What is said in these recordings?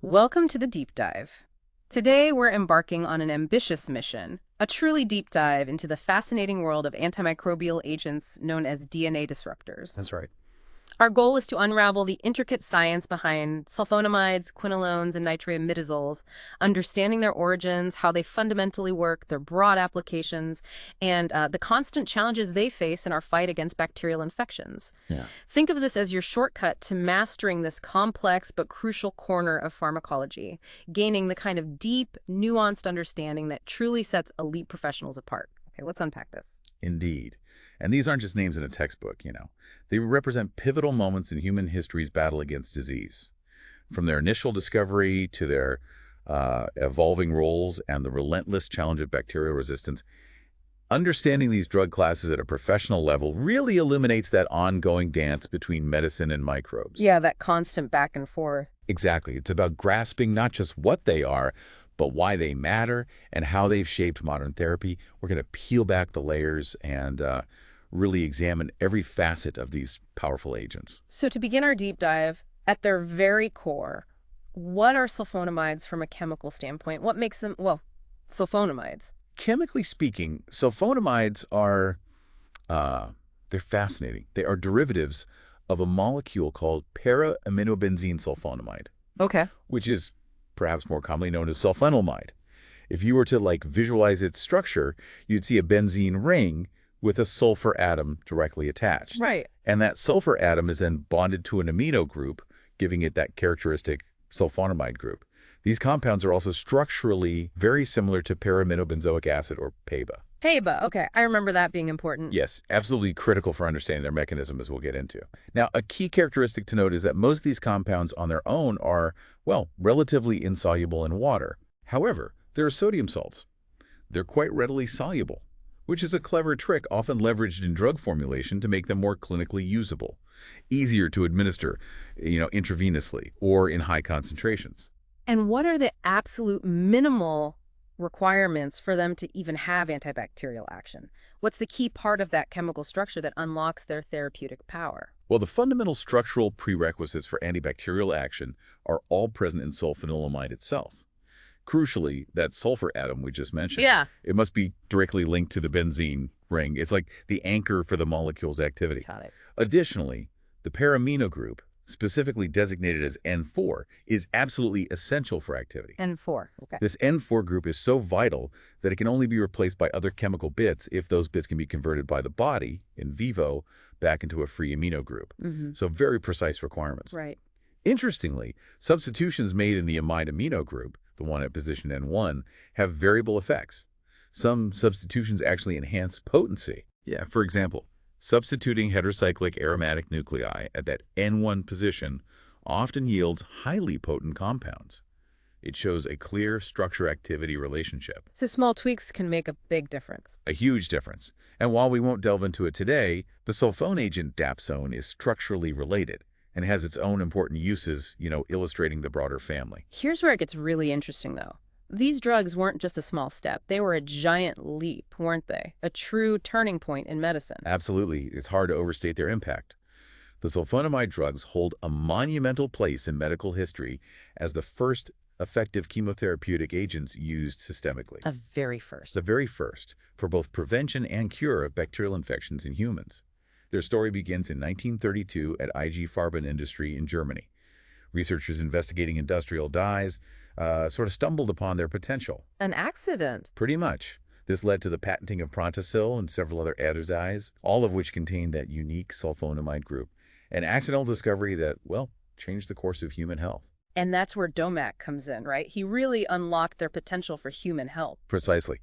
Welcome to the Deep Dive. Today, we're embarking on an ambitious mission, a truly deep dive into the fascinating world of antimicrobial agents known as DNA disruptors. That's right. Our goal is to unravel the intricate science behind sulfonamides, quinolones, and nitroimidazoles, understanding their origins, how they fundamentally work, their broad applications, and the constant challenges they face in our fight against bacterial infections. Yeah. Think of this as your shortcut to mastering this complex but crucial corner of pharmacology, gaining the kind of deep, nuanced understanding that truly sets elite professionals apart. Okay, let's unpack this. Indeed. And these aren't just names in a textbook, you know. They represent pivotal moments in human history's battle against disease. From their initial discovery to their evolving roles and the relentless challenge of bacterial resistance, understanding these drug classes at a professional level really illuminates that ongoing dance between medicine and microbes. Yeah, that constant back and forth. Exactly. It's about grasping not just what they are, but why they matter and how they've shaped modern therapy. We're going to peel back the layers and really examine every facet of these powerful agents. So to begin our deep dive, at their very core, what are sulfonamides from a chemical standpoint? What makes them, well, sulfonamides? Chemically speaking, sulfonamides are, they're fascinating. They are derivatives of a molecule called para-aminobenzene sulfonamide, Okay. which is perhaps more commonly known as sulfonamide. If you were to visualize its structure, you'd see a benzene ring with a sulfur atom directly attached. Right. And that sulfur atom is then bonded to an amino group, giving it that characteristic sulfonamide group. These compounds are also structurally very similar to para-aminobenzoic acid, or PABA. PABA, okay. I remember that being important. Yes, absolutely critical for understanding their mechanism, as we'll get into. Now, a key characteristic to note is that most of these compounds on their own are, well, relatively insoluble in water. However, there are sodium salts. They're quite readily soluble, which is a clever trick often leveraged in drug formulation to make them more clinically usable, easier to administer, intravenously or in high concentrations. And what are the absolute minimal requirements for them to even have antibacterial action? What's the key part of that chemical structure that unlocks their therapeutic power? Well, the fundamental structural prerequisites for antibacterial action are all present in sulfonilamide itself. Crucially, that sulfur atom we just mentioned, it must be directly linked to the benzene ring. It's like the anchor for the molecule's activity. Got it. Additionally, the para-amino group, specifically designated as N4, is absolutely essential for activity. N4, okay. This N4 group is so vital that it can only be replaced by other chemical bits if those bits can be converted by the body, in vivo, back into a free amino group. So very precise requirements. Right. Interestingly, substitutions made in the amide amino group, the one at position N1, have variable effects. Some substitutions actually enhance potency. Yeah, for example, substituting heterocyclic aromatic nuclei at that N1 position often yields highly potent compounds. It shows a clear structure-activity relationship. So small tweaks can make a big difference. A huge difference. And while we won't delve into it today, the sulfone agent dapsone is structurally related and has its own important uses, illustrating the broader family. Here's where it gets really interesting, though. These drugs weren't just a small step. They were a giant leap, weren't they? A true turning point in medicine. Absolutely. It's hard to overstate their impact. The sulfonamide drugs hold a monumental place in medical history as the first effective chemotherapeutic agents used systemically. The very first. The very first, for both prevention and cure of bacterial infections in humans. Their story begins in 1932 at IG Farben Industry in Germany. Researchers investigating industrial dyes sort of stumbled upon their potential. An accident. Pretty much. This led to the patenting of Prontosil and several other dyes, all of which contained that unique sulfonamide group. An accidental discovery that, well, changed the course of human health. And that's where Domack comes in, right? He really unlocked their potential for human health. Precisely.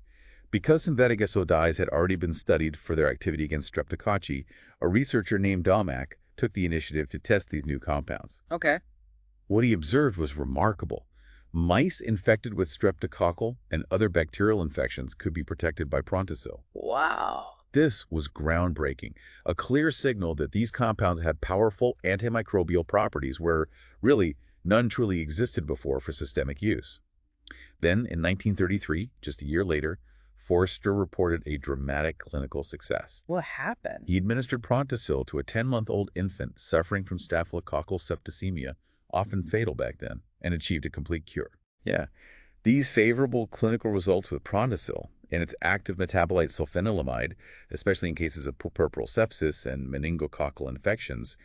Because synthetic SO dyes had already been studied for their activity against streptococci, a researcher named Domack took the initiative to test these new compounds. Okay. What he observed was remarkable. Mice infected with streptococcal and other bacterial infections could be protected by Prontosil. Wow. This was groundbreaking, a clear signal that these compounds had powerful antimicrobial properties where, really, none truly existed before for systemic use. Then, in 1933, just a year later, Forster reported a dramatic clinical success. What happened? He administered Prontosil to a 10-month-old infant suffering from staphylococcal septicemia, often fatal back then, and achieved a complete cure. Yeah, these favorable clinical results with Prontosil and its active metabolite sulfonamide, especially in cases of puerperal sepsis and meningococcal infections,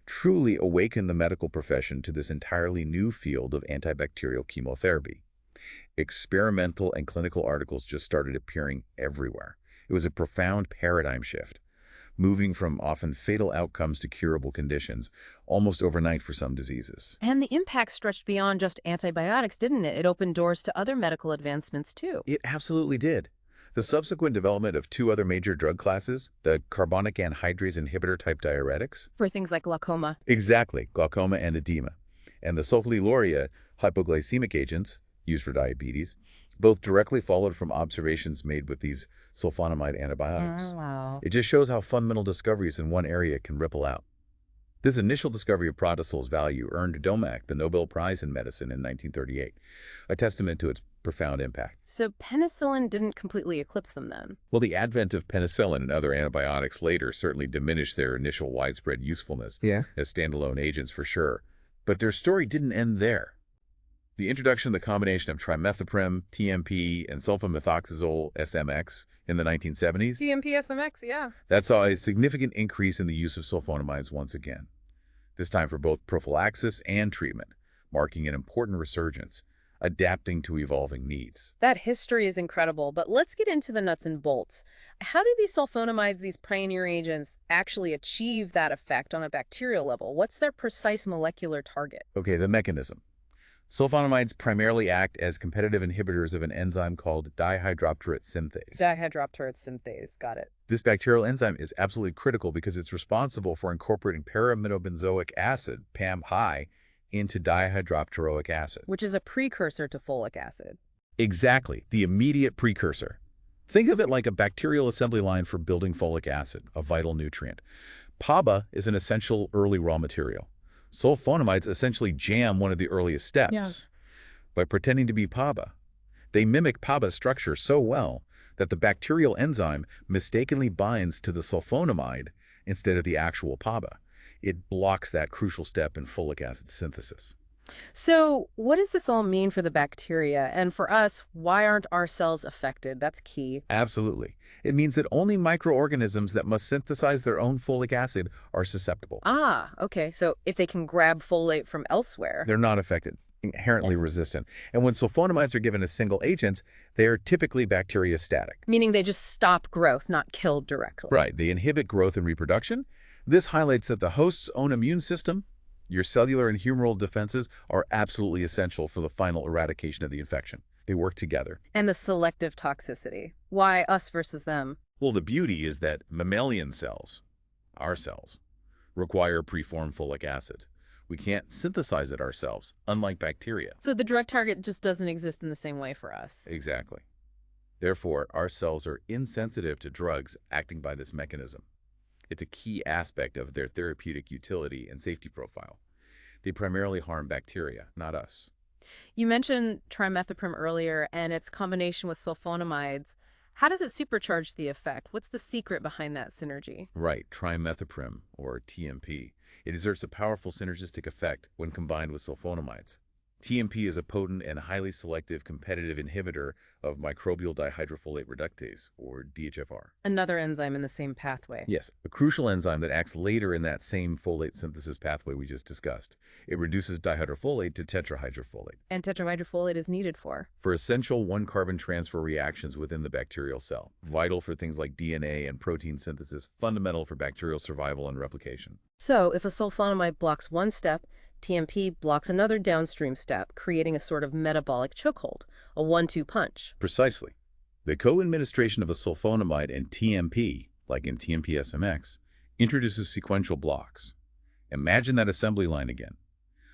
truly awakened the medical profession to this entirely new field of antibacterial chemotherapy. Experimental and clinical articles just started appearing everywhere. It was a profound paradigm shift, moving from often fatal outcomes to curable conditions, almost overnight for some diseases. And the impact stretched beyond just antibiotics, didn't it? It opened doors to other medical advancements, too. It absolutely did. The subsequent development of two other major drug classes, the carbonic anhydrase inhibitor-type diuretics. For things like glaucoma. Exactly, glaucoma and edema. And the sulfonylurea hypoglycemic agents, used for diabetes, both directly followed from observations made with these sulfonamide antibiotics. Oh, wow. It just shows how fundamental discoveries in one area can ripple out. This initial discovery of Prontosil's value earned Domak the Nobel Prize in Medicine in 1938, a testament to its profound impact. So penicillin didn't completely eclipse them then? Well, the advent of penicillin and other antibiotics later certainly diminished their initial widespread usefulness as standalone agents for sure. But their story didn't end there. The introduction of the combination of trimethoprim, TMP, and sulfamethoxazole SMX in the 1970s, TMP SMX, yeah. that saw a significant increase in the use of sulfonamides once again, this time for both prophylaxis and treatment, marking an important resurgence, adapting to evolving needs. That history is incredible, but let's get into the nuts and bolts. How do these sulfonamides, these pioneer agents, actually achieve that effect on a bacterial level? What's their precise molecular target? Okay, the mechanism. Sulfonamides primarily act as competitive inhibitors of an enzyme called dihydropterate synthase. Dihydropterate synthase, got it. This bacterial enzyme is absolutely critical because it's responsible for incorporating para-aminobenzoic acid, PAM-high, into dihydropteroic acid. Which is a precursor to folic acid. Exactly, the immediate precursor. Think of it like a bacterial assembly line for building folic acid, a vital nutrient. PABA is an essential early raw material. Sulfonamides essentially jam one of the earliest steps by pretending to be PABA. They mimic PABA's structure so well that the bacterial enzyme mistakenly binds to the sulfonamide instead of the actual PABA. It blocks that crucial step in folic acid synthesis. So what does this all mean for the bacteria? And for us, why aren't our cells affected? That's key. Absolutely. It means that only microorganisms that must synthesize their own folic acid are susceptible. Ah, okay. So if they can grab folate from elsewhere. They're not affected, inherently resistant. And when sulfonamides are given as single agents, they are typically bacteriostatic. Meaning they just stop growth, not kill directly. Right. They inhibit growth and reproduction. This highlights that the host's own immune system, your cellular and humoral defenses, are absolutely essential for the final eradication of the infection. They work together. And the selective toxicity. Why us versus them? Well, the beauty is that mammalian cells, our cells, require preformed folic acid. We can't synthesize it ourselves, unlike bacteria. So the drug target just doesn't exist in the same way for us. Exactly. Therefore, our cells are insensitive to drugs acting by this mechanism. It's a key aspect of their therapeutic utility and safety profile. They primarily harm bacteria, not us. You mentioned trimethoprim earlier and its combination with sulfonamides. How does it supercharge the effect? What's the secret behind that synergy? Right, trimethoprim, or TMP. It exerts a powerful synergistic effect when combined with sulfonamides. TMP is a potent and highly selective competitive inhibitor of microbial dihydrofolate reductase, or DHFR. Another enzyme in the same pathway. Yes, a crucial enzyme that acts later in that same folate synthesis pathway we just discussed. It reduces dihydrofolate to tetrahydrofolate. And tetrahydrofolate is needed for Essential one-carbon transfer reactions within the bacterial cell, vital for things like DNA and protein synthesis, fundamental for bacterial survival and replication. So if a sulfonamide blocks one step, TMP blocks another downstream step, creating a sort of metabolic chokehold, a 1-2 punch. Precisely. The co-administration of a sulfonamide and TMP, like in TMP-SMX, introduces sequential blocks. Imagine that assembly line again.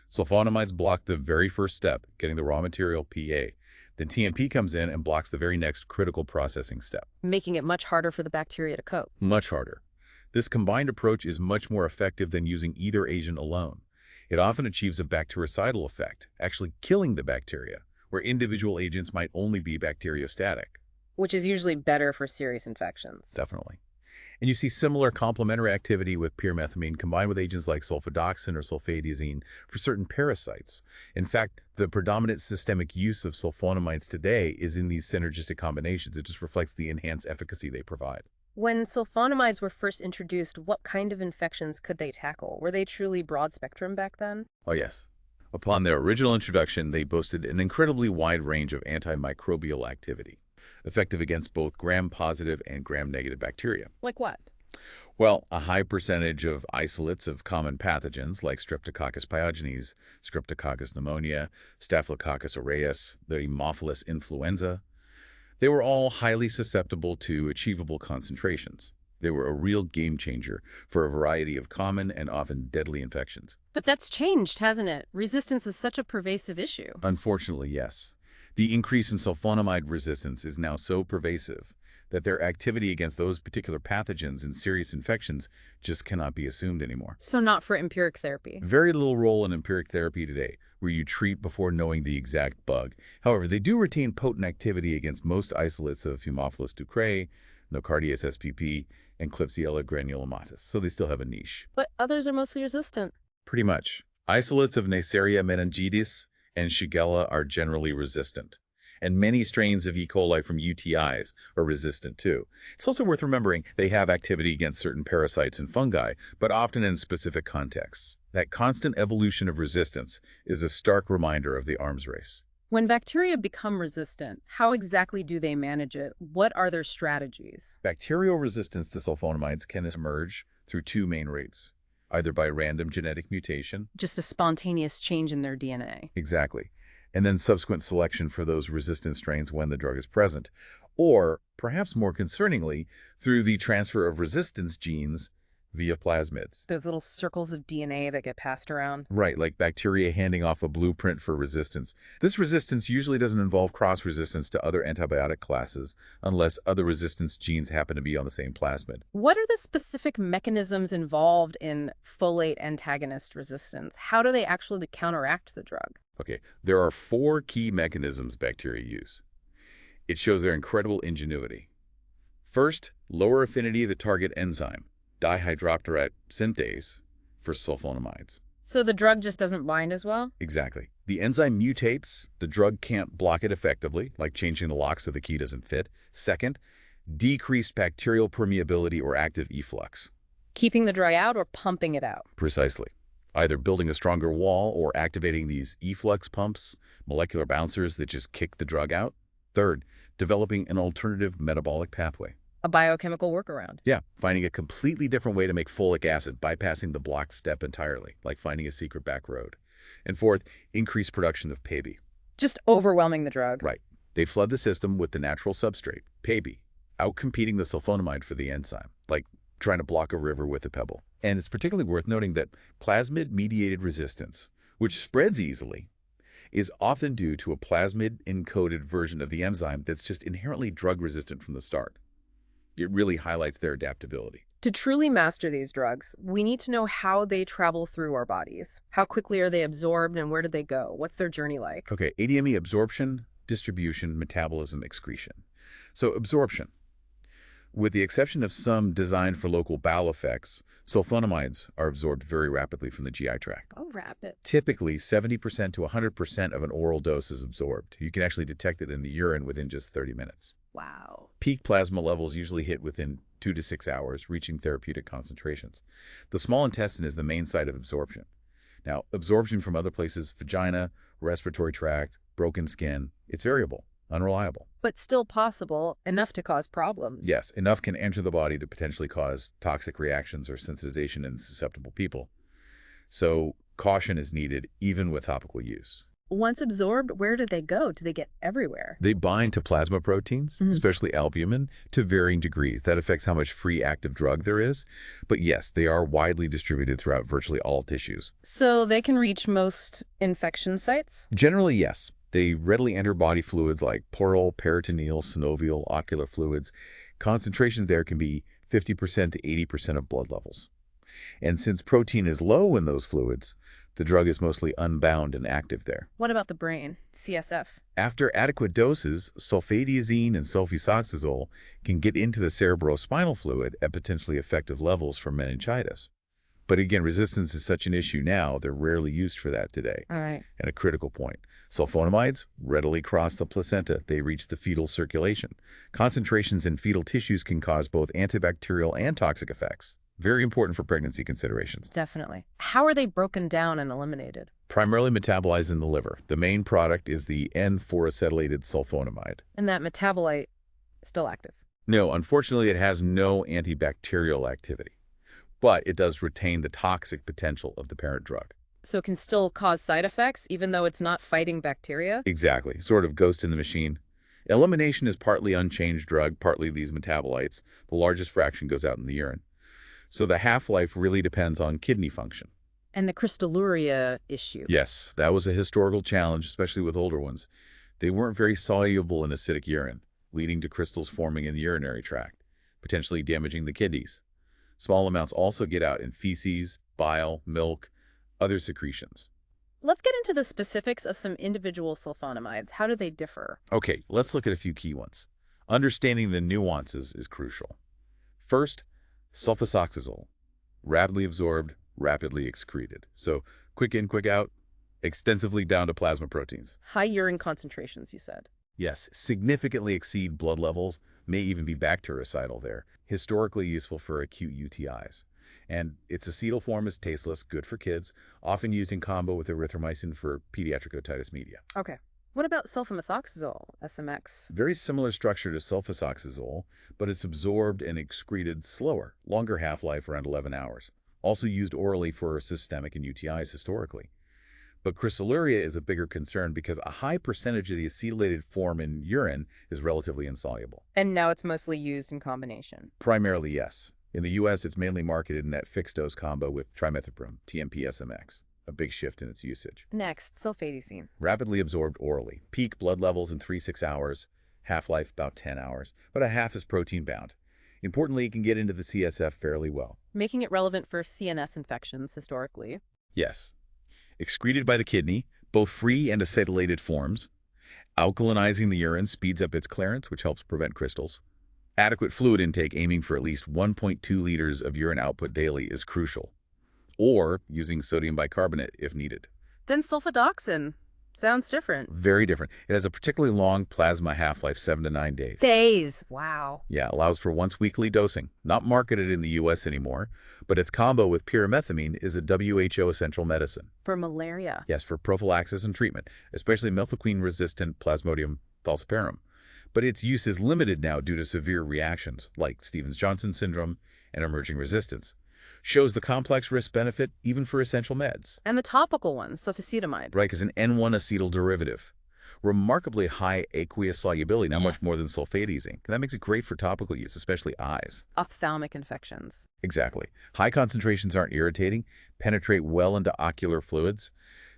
Sulfonamides block the very first step, getting the raw material PA. Then TMP comes in and blocks the very next critical processing step. Making it much harder for the bacteria to cope. Much harder. This combined approach is much more effective than using either agent alone. It often achieves a bactericidal effect, actually killing the bacteria, where individual agents might only be bacteriostatic. Which is usually better for serious infections. Definitely. And you see similar complementary activity with pyrimethamine combined with agents like sulfadoxine or sulfadiazine for certain parasites. In fact, the predominant systemic use of sulfonamides today is in these synergistic combinations. It just reflects the enhanced efficacy they provide. When sulfonamides were first introduced, what kind of infections could they tackle? Were they truly broad spectrum back then? Oh, yes. Upon their original introduction, they boasted an incredibly wide range of antimicrobial activity, effective against both gram-positive and gram-negative bacteria. Like what? Well, a high percentage of isolates of common pathogens like Streptococcus pyogenes, Streptococcus pneumonia, Staphylococcus aureus, the Haemophilus influenza, they were all highly susceptible to achievable concentrations. They were a real game changer for a variety of common and often deadly infections. But that's changed, hasn't it? Resistance is such a pervasive issue. Unfortunately, yes. The increase in sulfonamide resistance is now so pervasive that their activity against those particular pathogens and serious infections just cannot be assumed anymore. So not for empiric therapy. Very little role in empiric therapy today, where you treat before knowing the exact bug. However, they do retain potent activity against most isolates of Haemophilus ducreyi, Nocardias spp, and Klebsiella granulomatis, so they still have a niche. But others are mostly resistant. Pretty much. Isolates of Neisseria meningitidis and Shigella are generally resistant, and many strains of E. coli from UTIs are resistant too. It's also worth remembering they have activity against certain parasites and fungi, but often in specific contexts. That constant evolution of resistance is a stark reminder of the arms race. When bacteria become resistant, how exactly do they manage it? What are their strategies? Bacterial resistance to sulfonamides can emerge through two main routes, either by random genetic mutation. Just a spontaneous change in their DNA. Exactly. And then subsequent selection for those resistant strains when the drug is present. Or, perhaps more concerningly, through the transfer of resistance genes via plasmids. Those little circles of DNA that get passed around. Right, like bacteria handing off a blueprint for resistance. This resistance usually doesn't involve cross-resistance to other antibiotic classes unless other resistance genes happen to be on the same plasmid. What are the specific mechanisms involved in folate antagonist resistance? How do they actually counteract the drug? Okay, there are 4 key mechanisms bacteria use. It shows their incredible ingenuity. First, lower affinity of the target enzyme, dihydroapatite synthase, for sulfonamides. So the drug just doesn't bind as well? Exactly. The enzyme mutates, the drug can't block it effectively, like changing the lock so the key doesn't fit. Second, decreased bacterial permeability or active efflux. Keeping the drug out or pumping it out? Precisely. Either building a stronger wall or activating these efflux pumps, molecular bouncers that just kick the drug out. Third, developing an alternative metabolic pathway. A biochemical workaround. Yeah, finding a completely different way to make folic acid, bypassing the blocked step entirely, like finding a secret back road. And fourth, increased production of PAB. Just overwhelming the drug. Right. They flood the system with the natural substrate, PAB, outcompeting the sulfonamide for the enzyme, like trying to block a river with a pebble. And it's particularly worth noting that plasmid-mediated resistance, which spreads easily, is often due to a plasmid-encoded version of the enzyme that's just inherently drug-resistant from the start. It really highlights their adaptability. To truly master these drugs, we need to know how they travel through our bodies. How quickly are they absorbed and where do they go? What's their journey like? Okay, ADME: absorption, distribution, metabolism, excretion. So absorption. With the exception of some designed for local bowel effects, sulfonamides are absorbed very rapidly from the GI tract. Oh, rapid. Typically, 70% to 100% of an oral dose is absorbed. You can actually detect it in the urine within just 30 minutes. Wow. Peak plasma levels usually hit within 2 to 6 hours, reaching therapeutic concentrations. The small intestine is the main site of absorption. Now, absorption from other places, vagina, respiratory tract, broken skin, it's variable, unreliable. But still possible, enough to cause problems. Yes, enough can enter the body to potentially cause toxic reactions or sensitization in susceptible people. So caution is needed even with topical use. Once absorbed, where do they go? Do they get everywhere? They bind to plasma proteins, especially albumin, to varying degrees. That affects how much free active drug there is. But yes, they are widely distributed throughout virtually all tissues. So they can reach most infection sites? Generally, yes. They readily enter body fluids like pleural, peritoneal, synovial, ocular fluids. Concentrations there can be 50% to 80% of blood levels. And since protein is low in those fluids, The drug is mostly unbound and active there. What about the brain, CSF? After adequate doses, sulfadiazine and sulfoxazole can get into the cerebrospinal fluid at potentially effective levels for meningitis. But again, resistance is such an issue now, they're rarely used for that today. All right. And a critical point, sulfonamides readily cross the placenta. They reach the fetal circulation. Concentrations in fetal tissues can cause both antibacterial and toxic effects. Very important for pregnancy considerations. Definitely. How are they broken down and eliminated? Primarily metabolized in the liver. The main product is the N4-acetylated sulfonamide. And that metabolite is still active? No, unfortunately, it has no antibacterial activity, but it does retain the toxic potential of the parent drug. So it can still cause side effects even though it's not fighting bacteria? Exactly. Sort of ghost in the machine. Elimination is partly unchanged drug, partly these metabolites. The largest fraction goes out in the urine. So the half-life really depends on kidney function. And the crystalluria issue? Yes, that was a historical challenge, especially with older ones. They weren't very soluble in acidic urine, leading to crystals forming in the urinary tract, potentially damaging the kidneys. Small amounts also get out in feces, bile, milk, other secretions. Let's get into the specifics of some individual sulfonamides. How do they differ? Okay, let's look at a few key ones. Understanding the nuances is crucial. First, sulfoxazole, rapidly absorbed, rapidly excreted. So quick in, quick out, extensively down to plasma proteins. High urine concentrations, you said. Yes, significantly exceed blood levels, may even be bactericidal there. Historically useful for acute UTIs. And its acetyl form is tasteless, good for kids, often used in combo with erythromycin for pediatric otitis media. Okay. What about sulfamethoxazole, SMX? Very similar structure to sulfoxazole, but it's absorbed and excreted slower, longer half-life, around 11 hours. Also used orally for systemic and UTIs historically. But crystalluria is a bigger concern because a high percentage of the acetylated form in urine is relatively insoluble. And now it's mostly used in combination. Primarily, yes. In the U.S., it's mainly marketed in that fixed-dose combo with trimethoprim, TMP-SMX, a big shift in its usage. Next, sulfadiazine. Rapidly absorbed orally. Peak blood levels in 3-6 hours, half-life about 10 hours, but a half is protein-bound. Importantly, it can get into the CSF fairly well. Making it relevant for CNS infections historically. Yes. Excreted by the kidney, both free and acetylated forms. Alkalinizing the urine speeds up its clearance, which helps prevent crystals. Adequate fluid intake, aiming for at least 1.2 liters of urine output daily, is crucial. Or using sodium bicarbonate if needed. Then sulfadoxine. Sounds different. Very different. It has a particularly long plasma half-life, 7 to 9 days. Days. Wow. Yeah, allows for once-weekly dosing. Not marketed in the U.S. anymore, but its combo with pyrimethamine is a WHO essential medicine. For malaria. Yes, for prophylaxis and treatment, especially methylquine-resistant Plasmodium falciparum. But its use is limited now due to severe reactions, like Stevens-Johnson syndrome and emerging resistance. Shows the complex risk-benefit even for essential meds. And the topical one, sulfositamide. Right, is an N1-acetyl derivative. Remarkably high aqueous solubility, not much more than sulfadiazine. That makes it great for topical use, especially eyes. Ophthalmic infections. Exactly. High concentrations aren't irritating, penetrate well into ocular fluids.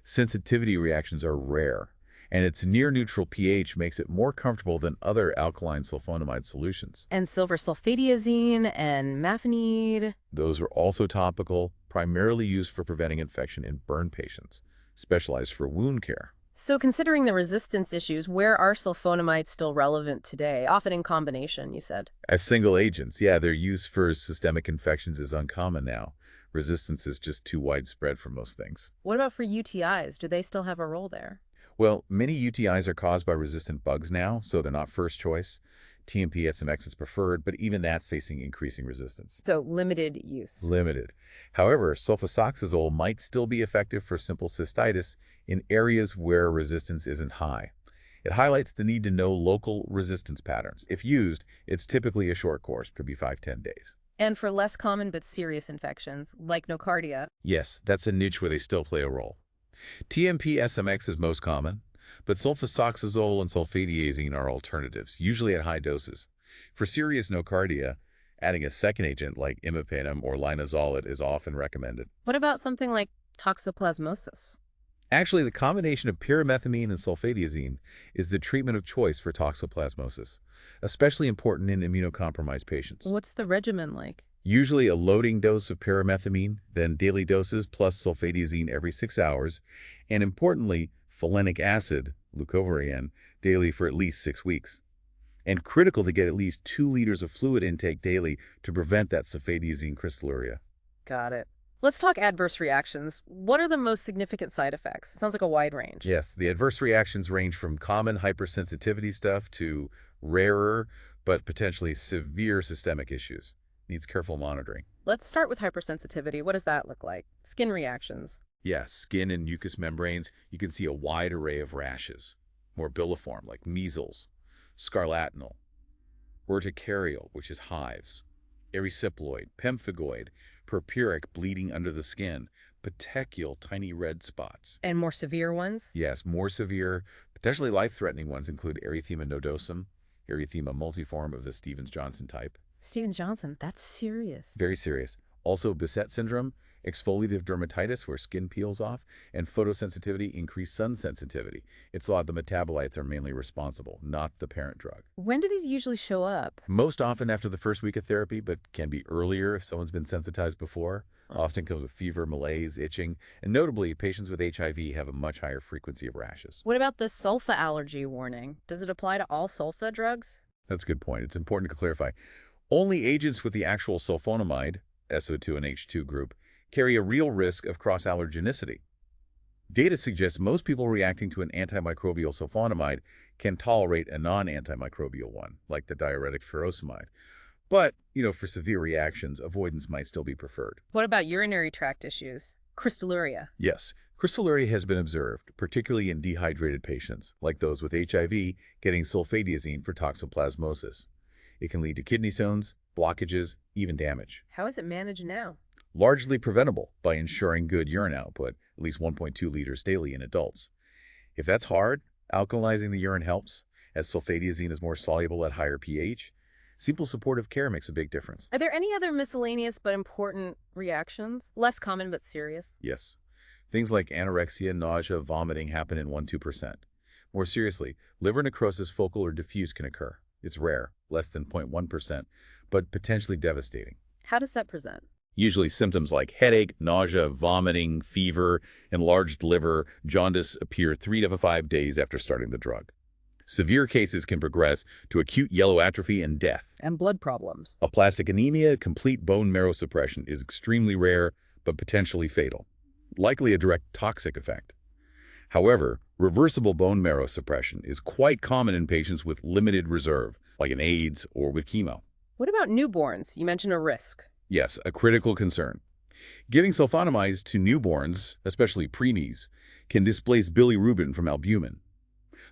Sensitivity reactions are rare, and its near-neutral pH makes it more comfortable than other alkaline sulfonamide solutions. And silver sulfadiazine and mafenide. Those are also topical, primarily used for preventing infection in burn patients, specialized for wound care. So considering the resistance issues, where are sulfonamides still relevant today? Often in combination, you said. As single agents, yeah, their use for systemic infections is uncommon now. Resistance is just too widespread for most things. What about for UTIs? Do they still have a role there? Well, many UTIs are caused by resistant bugs now, so they're not first choice. TMP-SMX is preferred, but even that's facing increasing resistance. So limited use. Limited. However, sulfoxazole might still be effective for simple cystitis in areas where resistance isn't high. It highlights the need to know local resistance patterns. If used, it's typically a short course, could be 5-10 days. And for less common but serious infections, like nocardia. Yes, that's a niche where they still play a role. TMP-SMX is most common, but sulfoxazole and sulfadiazine are alternatives, usually at high doses. For serious nocardia, adding a second agent like imipenem or linezolid is often recommended. What about something like toxoplasmosis? Actually, the combination of pyrimethamine and sulfadiazine is the treatment of choice for toxoplasmosis, especially important in immunocompromised patients. What's the regimen like? Usually a loading dose of paramethamine, then daily doses plus sulfadiazine every 6 hours, and importantly, folinic acid, leucovorin, daily for at least 6 weeks. And critical to get at least 2 liters of fluid intake daily to prevent that sulfadiazine crystalluria. Got it. Let's talk adverse reactions. What are the most significant side effects? Sounds like a wide range. Yes, the adverse reactions range from common hypersensitivity stuff to rarer but potentially severe systemic issues. Needs careful monitoring. Let's start with hypersensitivity. What does that look like? Skin reactions. Yes, skin and mucous membranes, you can see a wide array of rashes. Morbilliform, like measles, scarlatinal, urticarial, which is hives, erysipeloid, pemphigoid, purpuric, bleeding under the skin, petechial, tiny red spots. And more severe ones? Yes, more severe, potentially life-threatening ones include erythema nodosum, erythema multiforme of the Stevens-Johnson type. Stevens-Johnson, that's serious. Very serious. Also, Bisset syndrome, exfoliative dermatitis where skin peels off, and photosensitivity, increased sun sensitivity. It's thought the metabolites are mainly responsible, not the parent drug. When do these usually show up? Most often after the first week of therapy, but can be earlier if someone's been sensitized before. Often comes with fever, malaise, itching, and notably, patients with HIV have a much higher frequency of rashes. What about the sulfa allergy warning? Does it apply to all sulfa drugs? That's a good point. It's important to clarify. Only agents with the actual sulfonamide, SO2 and H2 group, carry a real risk of cross-allergenicity. Data suggests most people reacting to an antimicrobial sulfonamide can tolerate a non-antimicrobial one, like the diuretic furosemide. But, for severe reactions, avoidance might still be preferred. What about urinary tract issues? Crystalluria. Yes, crystalluria has been observed, particularly in dehydrated patients, like those with HIV getting sulfadiazine for toxoplasmosis. It can lead to kidney stones, blockages, even damage. How is it managed now? Largely preventable by ensuring good urine output, at least 1.2 liters daily in adults. If that's hard, alkalizing the urine helps, as sulfadiazine is more soluble at higher pH. Simple supportive care makes a big difference. Are there any other miscellaneous but important reactions? Less common but serious? Yes. Things like anorexia, nausea, vomiting happen in 1–2%. More seriously, liver necrosis, focal or diffuse, can occur. It's rare, less than 0.1%, but potentially devastating. How does that present? Usually symptoms like headache, nausea, vomiting, fever, enlarged liver, jaundice appear 3 to 5 days after starting the drug. Severe cases can progress to acute yellow atrophy and death. And blood problems. Aplastic anemia, complete bone marrow suppression, is extremely rare but potentially fatal, likely a direct toxic effect. However, reversible bone marrow suppression is quite common in patients with limited reserve, like in AIDS or with chemo. What about newborns? You mentioned a risk. Yes, a critical concern. Giving sulfonamides to newborns, especially preemies, can displace bilirubin from albumin.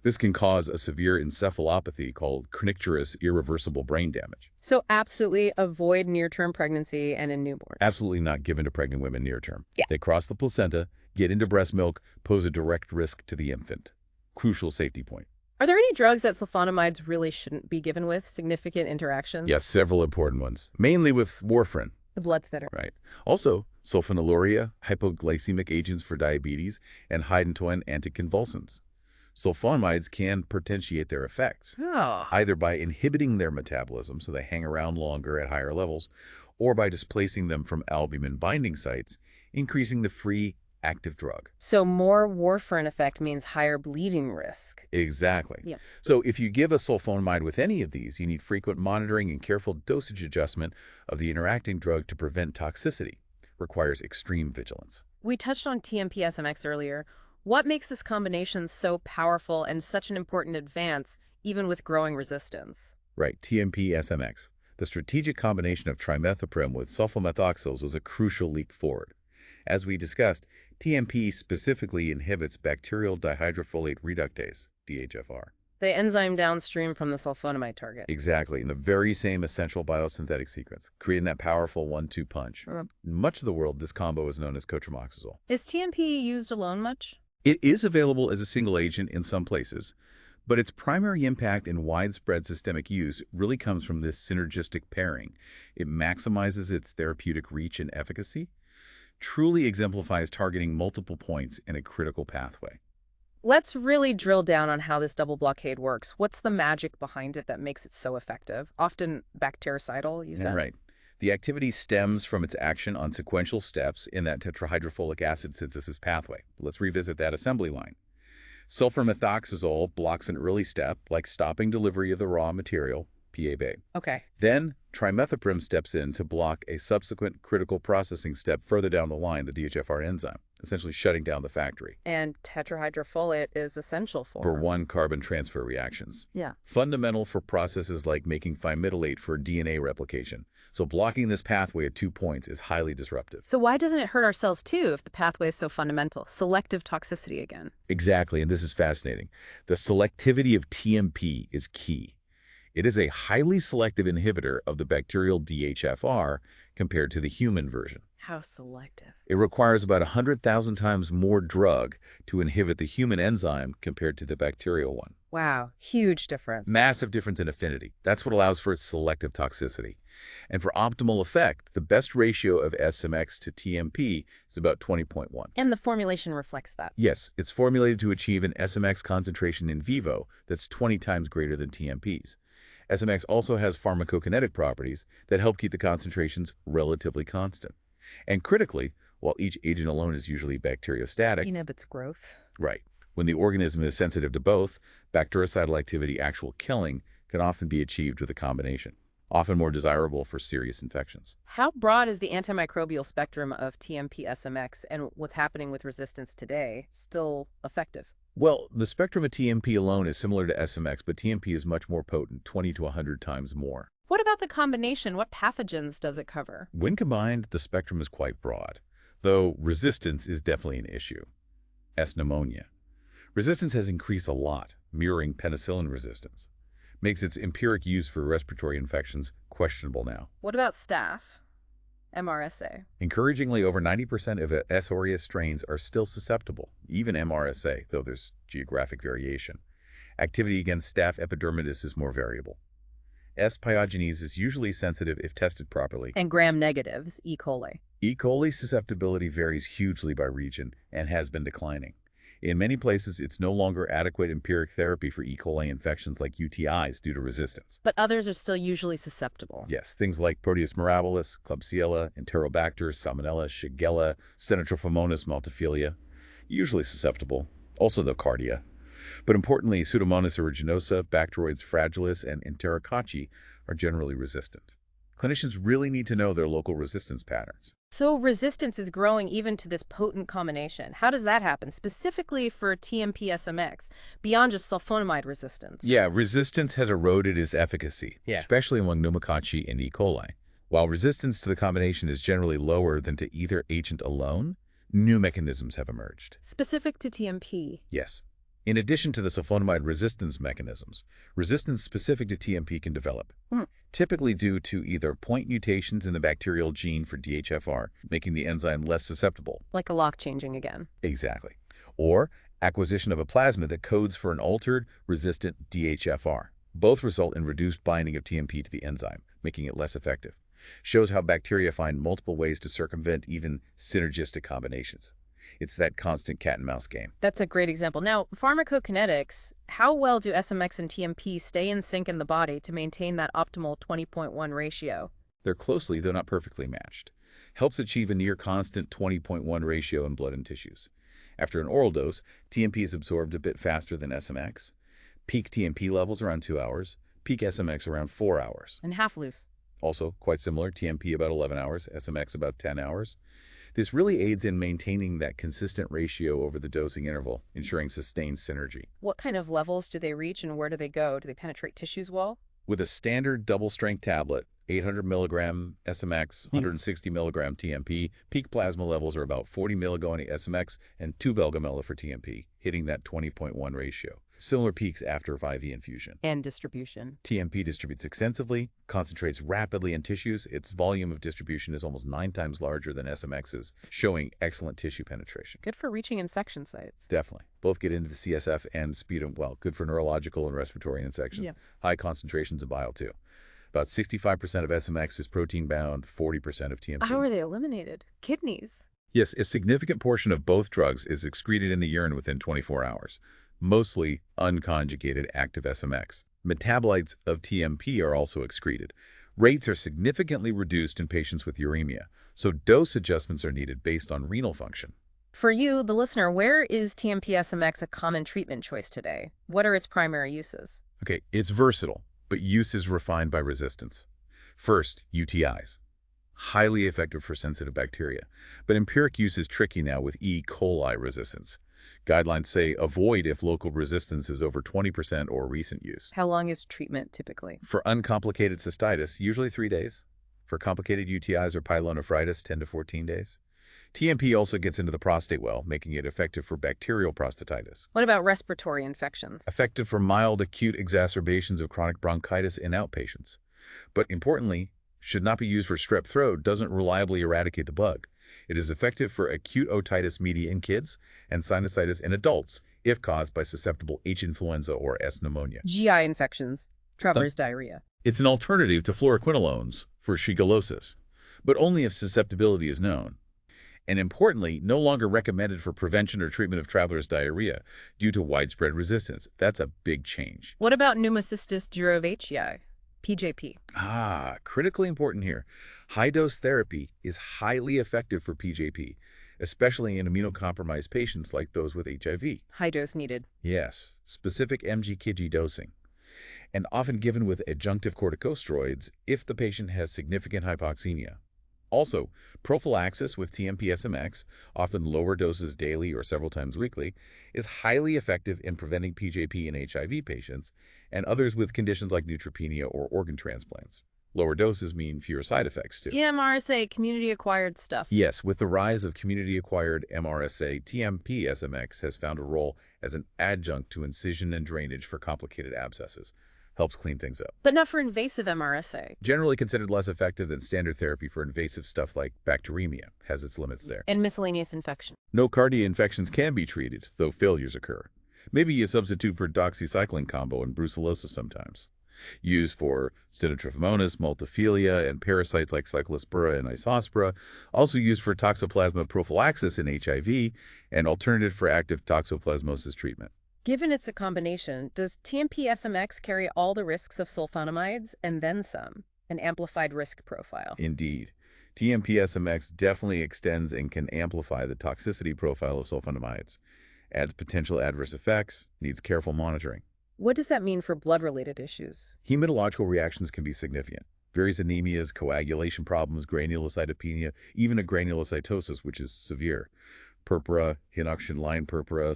This can cause a severe encephalopathy called kernicterus irreversible brain damage. So absolutely avoid near-term pregnancy and in newborns. Absolutely not given to pregnant women near term. Yeah. They cross the placenta, get into breast milk, pose a direct risk to the infant. Crucial safety point. Are there any drugs that sulfonamides really shouldn't be given with? Significant interactions? Yes, several important ones, mainly with warfarin. The blood thinner. Right. Also, sulfonylurea, hypoglycemic agents for diabetes, and hydantoin anticonvulsants. Sulfonamides can potentiate their effects, Oh. either by inhibiting their metabolism so they hang around longer at higher levels, or by displacing them from albumin binding sites, increasing the free active drug. So more warfarin effect means higher bleeding risk. Exactly. Yeah. So if you give a sulfonamide with any of these, you need frequent monitoring and careful dosage adjustment of the interacting drug to prevent toxicity. Requires extreme vigilance. We touched on TMP-SMX earlier. What makes this combination so powerful and such an important advance, even with growing resistance? Right, TMP-SMX. The strategic combination of trimethoprim with sulfamethoxyls was a crucial leap forward. As we discussed, TMP specifically inhibits bacterial dihydrofolate reductase, DHFR. The enzyme downstream from the sulfonamide target. Exactly, in the very same essential biosynthetic sequence, creating that powerful 1–2 punch. In much of the world, this combo is known as cotrimoxazole. Is TMP used alone much? It is available as a single agent in some places, but its primary impact in widespread systemic use really comes from this synergistic pairing. It maximizes its therapeutic reach and efficacy, truly exemplifies targeting multiple points in a critical pathway. Let's really drill down on how this double blockade works. What's the magic behind it that makes it so effective? Often bactericidal, you said? Right. The activity stems from its action on sequential steps in that tetrahydrofolic acid synthesis pathway. Let's revisit that assembly line. Sulfomethoxazole blocks an early step, like stopping delivery of the raw material, PAB. Okay. Then, trimethoprim steps in to block a subsequent critical processing step further down the line, the DHFR enzyme, essentially shutting down the factory. And tetrahydrofolate is essential For one-carbon transfer reactions. Yeah. Fundamental for processes like making thymidylate for DNA replication. So blocking this pathway at 2 points is highly disruptive. So why doesn't it hurt our cells too if the pathway is so fundamental? Selective toxicity again. Exactly, and this is fascinating. The selectivity of TMP is key. It is a highly selective inhibitor of the bacterial DHFR compared to the human version. How selective. It requires about 100,000 times more drug to inhibit the human enzyme compared to the bacterial one. Wow, huge difference. Massive difference in affinity. That's what allows for its selective toxicity. And for optimal effect, the best ratio of SMX to TMP is about 20.1. And the formulation reflects that. Yes, it's formulated to achieve an SMX concentration in vivo that's 20 times greater than TMP's. SMX also has pharmacokinetic properties that help keep the concentrations relatively constant. And critically, while each agent alone is usually bacteriostatic, Inhibits growth. right, when the organism is sensitive to both, bactericidal activity, actual killing, can often be achieved with a combination, often more desirable for serious infections. How broad is the antimicrobial spectrum of TMP-SMX, and what's happening with resistance today still effective? Well, the spectrum of TMP alone is similar to SMX, but TMP is much more potent, 20 to 100 times more. What about the combination? What pathogens does it cover? When combined, the spectrum is quite broad, though resistance is definitely an issue. S. pneumonia. Resistance has increased a lot, mirroring penicillin resistance. Makes its empiric use for respiratory infections questionable now. What about staph? MRSA. Encouragingly, over 90% of S. aureus strains are still susceptible, even MRSA, though there's geographic variation. Activity against staph epidermidis is more variable. S. pyogenes is usually sensitive if tested properly. And gram-negatives, E. coli. E. coli susceptibility varies hugely by region and has been declining. In many places, it's no longer adequate empiric therapy for E. coli infections like UTIs due to resistance. But others are still usually susceptible. Yes, things like Proteus mirabilis, Klebsiella, Enterobacter, Salmonella, Shigella, Stenotrophomonas multifida, usually susceptible. Also the Cardia. But importantly, Pseudomonas aeruginosa, Bacteroides fragilis, and Enterococci are generally resistant. Clinicians really need to know their local resistance patterns. So resistance is growing even to this potent combination. How does that happen, specifically for TMP-SMX, beyond just sulfonamide resistance? Yeah, resistance has eroded its efficacy, especially among pneumococci and E. coli. While resistance to the combination is generally lower than to either agent alone, new mechanisms have emerged. Specific to TMP? Yes. In addition to the sulfonamide resistance mechanisms, resistance specific to TMP can develop, typically due to either point mutations in the bacterial gene for DHFR, making the enzyme less susceptible. Like a lock changing again. Exactly. Or acquisition of a plasmid that codes for an altered, resistant DHFR. Both result in reduced binding of TMP to the enzyme, making it less effective. Shows how bacteria find multiple ways to circumvent even synergistic combinations. It's that constant cat-and-mouse game. That's a great example. Now, pharmacokinetics, how well do SMX and TMP stay in sync in the body to maintain that optimal 20.1 ratio? They're closely, though not perfectly matched. Helps achieve a near-constant 20.1 ratio in blood and tissues. After an oral dose, TMP is absorbed a bit faster than SMX. Peak TMP levels around 2 hours, peak SMX around 4 hours. And half-lives. Also, quite similar, TMP about 11 hours, SMX about 10 hours. This really aids in maintaining that consistent ratio over the dosing interval, ensuring sustained synergy. What kind of levels do they reach and where do they go? Do they penetrate tissues well? With a standard double-strength tablet, 800 milligram SMX, 160 milligram TMP, peak plasma levels are about 40 milligoni SMX and 2 belgamella for TMP, hitting that 20.1 ratio. Similar peaks after IV infusion. And distribution. TMP distributes extensively, concentrates rapidly in tissues. Its volume of distribution is almost 9 times larger than SMX's, showing excellent tissue penetration. Good for reaching infection sites. Definitely. Both get into the CSF and sputum. Well, good for neurological and respiratory infections. Yeah. High concentrations of bile, too. About 65% of SMX is protein-bound, 40% of TMP. How are they eliminated? Kidneys. Yes, a significant portion of both drugs is excreted in the urine within 24 hours. Mostly unconjugated active SMX. Metabolites of TMP are also excreted. Rates are significantly reduced in patients with uremia, so dose adjustments are needed based on renal function. For you, the listener, where is TMP-SMX a common treatment choice today? What are its primary uses? Okay, it's versatile, but use is refined by resistance. First, UTIs. Highly effective for sensitive bacteria, but empiric use is tricky now with E. coli resistance. Guidelines say avoid if local resistance is over 20% or recent use. How long is treatment typically? For uncomplicated cystitis, usually 3 days. For complicated UTIs or pyelonephritis, 10 to 14 days. TMP also gets into the prostate well, making it effective for bacterial prostatitis. What about respiratory infections? Effective for mild acute exacerbations of chronic bronchitis in outpatients. But importantly, should not be used for strep throat, doesn't reliably eradicate the bug. It is effective for acute otitis media in kids and sinusitis in adults if caused by susceptible H. influenza or S. pneumonia. GI infections, traveler's diarrhea. It's an alternative to fluoroquinolones for shigellosis, but only if susceptibility is known. And importantly, no longer recommended for prevention or treatment of traveler's diarrhea due to widespread resistance. That's a big change. What about pneumocystis jirovecii, PJP? Critically important here. High-dose therapy is highly effective for PJP, especially in immunocompromised patients like those with HIV. High dose needed. Yes, specific mg/kg dosing, and often given with adjunctive corticosteroids if the patient has significant hypoxemia. Also, prophylaxis with TMP-SMX, often lower doses daily or several times weekly, is highly effective in preventing PJP in HIV patients and others with conditions like neutropenia or organ transplants. Lower doses mean fewer side effects, too. MRSA, community-acquired stuff. Yes, with the rise of community-acquired MRSA, TMP-SMX has found a role as an adjunct to incision and drainage for complicated abscesses. Helps clean things up. But not for invasive MRSA. Generally considered less effective than standard therapy for invasive stuff like bacteremia, has its limits there. And miscellaneous infection. Nocardia infections can be treated, though failures occur. Maybe a substitute for doxycycline combo and brucellosis sometimes. Used for Stenotrophomonas, multifida, and parasites like Cyclospora and Isospora. Also used for toxoplasma prophylaxis in HIV, and alternative for active toxoplasmosis treatment. Given it's a combination, does TMP-SMX carry all the risks of sulfonamides and then some, an amplified risk profile? Indeed. TMP-SMX definitely extends and can amplify the toxicity profile of sulfonamides, adds potential adverse effects, needs careful monitoring. What does that mean for blood-related issues? Hematological reactions can be significant. Various anemias, coagulation problems, granulocytopenia, even a granulocytosis, which is severe. Purpura, Hinoxian line purpura,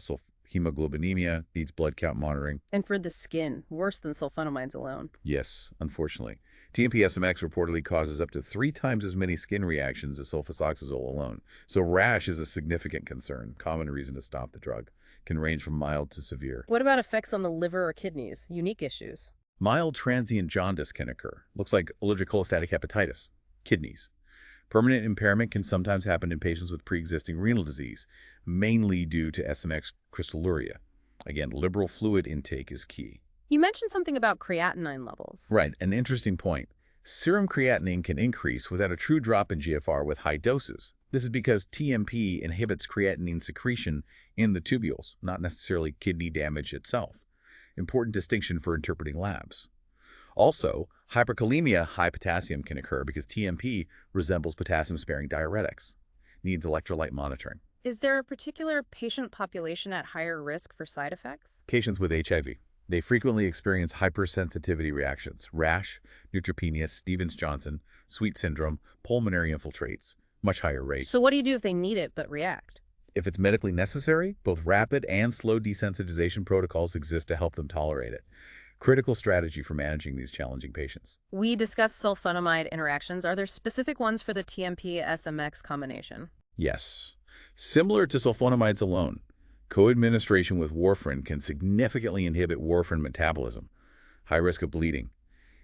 hemoglobinemia, needs blood count monitoring. And for the skin, worse than sulfonamides alone. Yes, unfortunately. TMP-SMX reportedly causes up to 3 times as many skin reactions as sulfasalazole alone. So rash is a significant concern, common reason to stop the drug. Can range from mild to severe. What about effects on the liver or kidneys? Unique issues. Mild transient jaundice can occur. Looks like allergic cholestatic hepatitis. Kidneys. Permanent impairment can sometimes happen in patients with pre-existing renal disease, mainly due to SMX crystalluria. Again, liberal fluid intake is key. You mentioned something about creatinine levels. Right, an interesting point. Serum creatinine can increase without a true drop in GFR with high doses. This is because TMP inhibits creatinine secretion in the tubules, not necessarily kidney damage itself. Important distinction for interpreting labs. Also, hyperkalemia, high potassium can occur because TMP resembles potassium-sparing diuretics. Needs electrolyte monitoring. Is there a particular patient population at higher risk for side effects? Patients with HIV. They frequently experience hypersensitivity reactions, rash, neutropenia, Stevens-Johnson, sweet syndrome, pulmonary infiltrates, much higher rate. So what do you do if they need it but react? If it's medically necessary, both rapid and slow desensitization protocols exist to help them tolerate it. Critical strategy for managing these challenging patients. We discussed sulfonamide interactions. Are there specific ones for the TMP-SMX combination? Yes. Similar to sulfonamides alone, co-administration with warfarin can significantly inhibit warfarin metabolism. High risk of bleeding.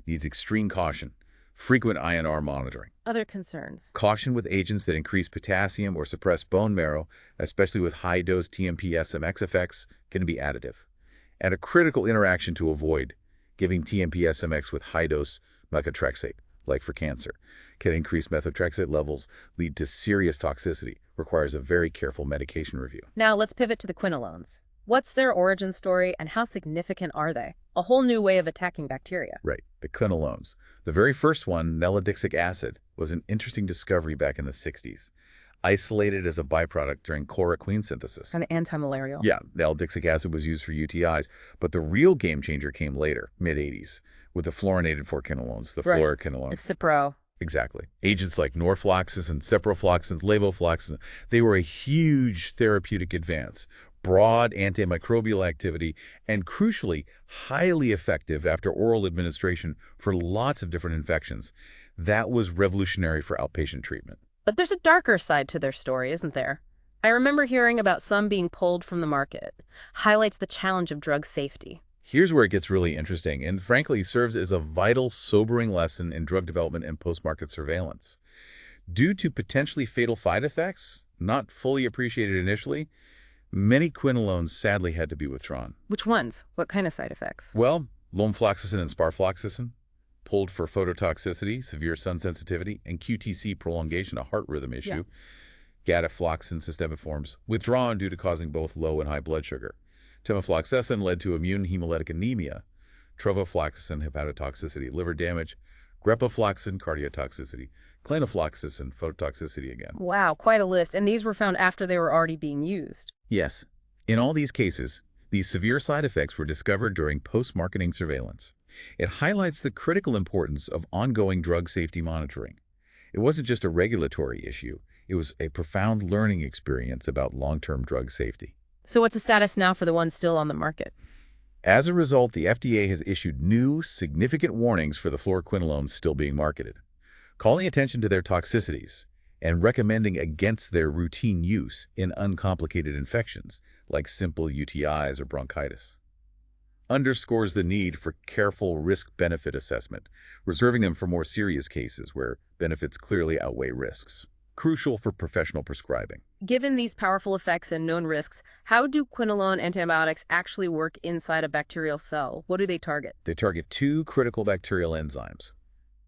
Needs extreme caution. Frequent INR monitoring. Other concerns. Caution with agents that increase potassium or suppress bone marrow, especially with high-dose TMP-SMX effects, can be additive. And a critical interaction to avoid, giving TMP-SMX with high-dose methotrexate, like for cancer, can increase methotrexate levels, lead to serious toxicity, requires a very careful medication review. Now let's pivot to the quinolones. What's their origin story and how significant are they? A whole new way of attacking bacteria. Right. the quinolones. The very first one, nalidixic acid, was an interesting discovery back in the 60s, isolated as a byproduct during chloroquine synthesis. Kind of anti-malarial. Yeah, nalidixic acid was used for UTIs, but the real game changer came later, mid-80s, with the fluorinated quinolones, the Right. fluoroquinolones. It's Cipro. Exactly. Agents like norfloxacin, ciprofloxacin, levofloxacin, they were a huge therapeutic advance, broad antimicrobial activity, and crucially, highly effective after oral administration for lots of different infections. That was revolutionary for outpatient treatment. But there's a darker side to their story, isn't there? I remember hearing about some being pulled from the market. Highlights the challenge of drug safety. Here's where it gets really interesting and frankly serves as a vital, sobering lesson in drug development and post-market surveillance. Due to potentially fatal side effects, not fully appreciated initially, many quinolones sadly had to be withdrawn. Which ones? What kind of side effects? Well, lomfloxacin and sparfloxacin, pulled for phototoxicity, severe sun sensitivity, and QTc prolongation, a heart rhythm issue. Gatafloxacin systemiforms, withdrawn due to causing both low and high blood sugar. Temofloxacin led to immune hemolytic anemia. Trovafloxacin, hepatotoxicity, liver damage. Grepafloxacin, cardiotoxicity. Clenofloxacin, phototoxicity again. Wow, quite a list. And these were found after they were already being used. Yes. In all these cases, these severe side effects were discovered during post-marketing surveillance. It highlights the critical importance of ongoing drug safety monitoring. It wasn't just a regulatory issue. It was a profound learning experience about long-term drug safety. So what's the status now for the ones still on the market? As a result, the FDA has issued new, significant warnings for the fluoroquinolones still being marketed, calling attention to their toxicities and recommending against their routine use in uncomplicated infections like simple UTIs or bronchitis. Underscores the need for careful risk-benefit assessment, reserving them for more serious cases where benefits clearly outweigh risks. Crucial for professional prescribing. Given these powerful effects and known risks, how do quinolone antibiotics actually work inside a bacterial cell? What do they target? They target two critical bacterial enzymes,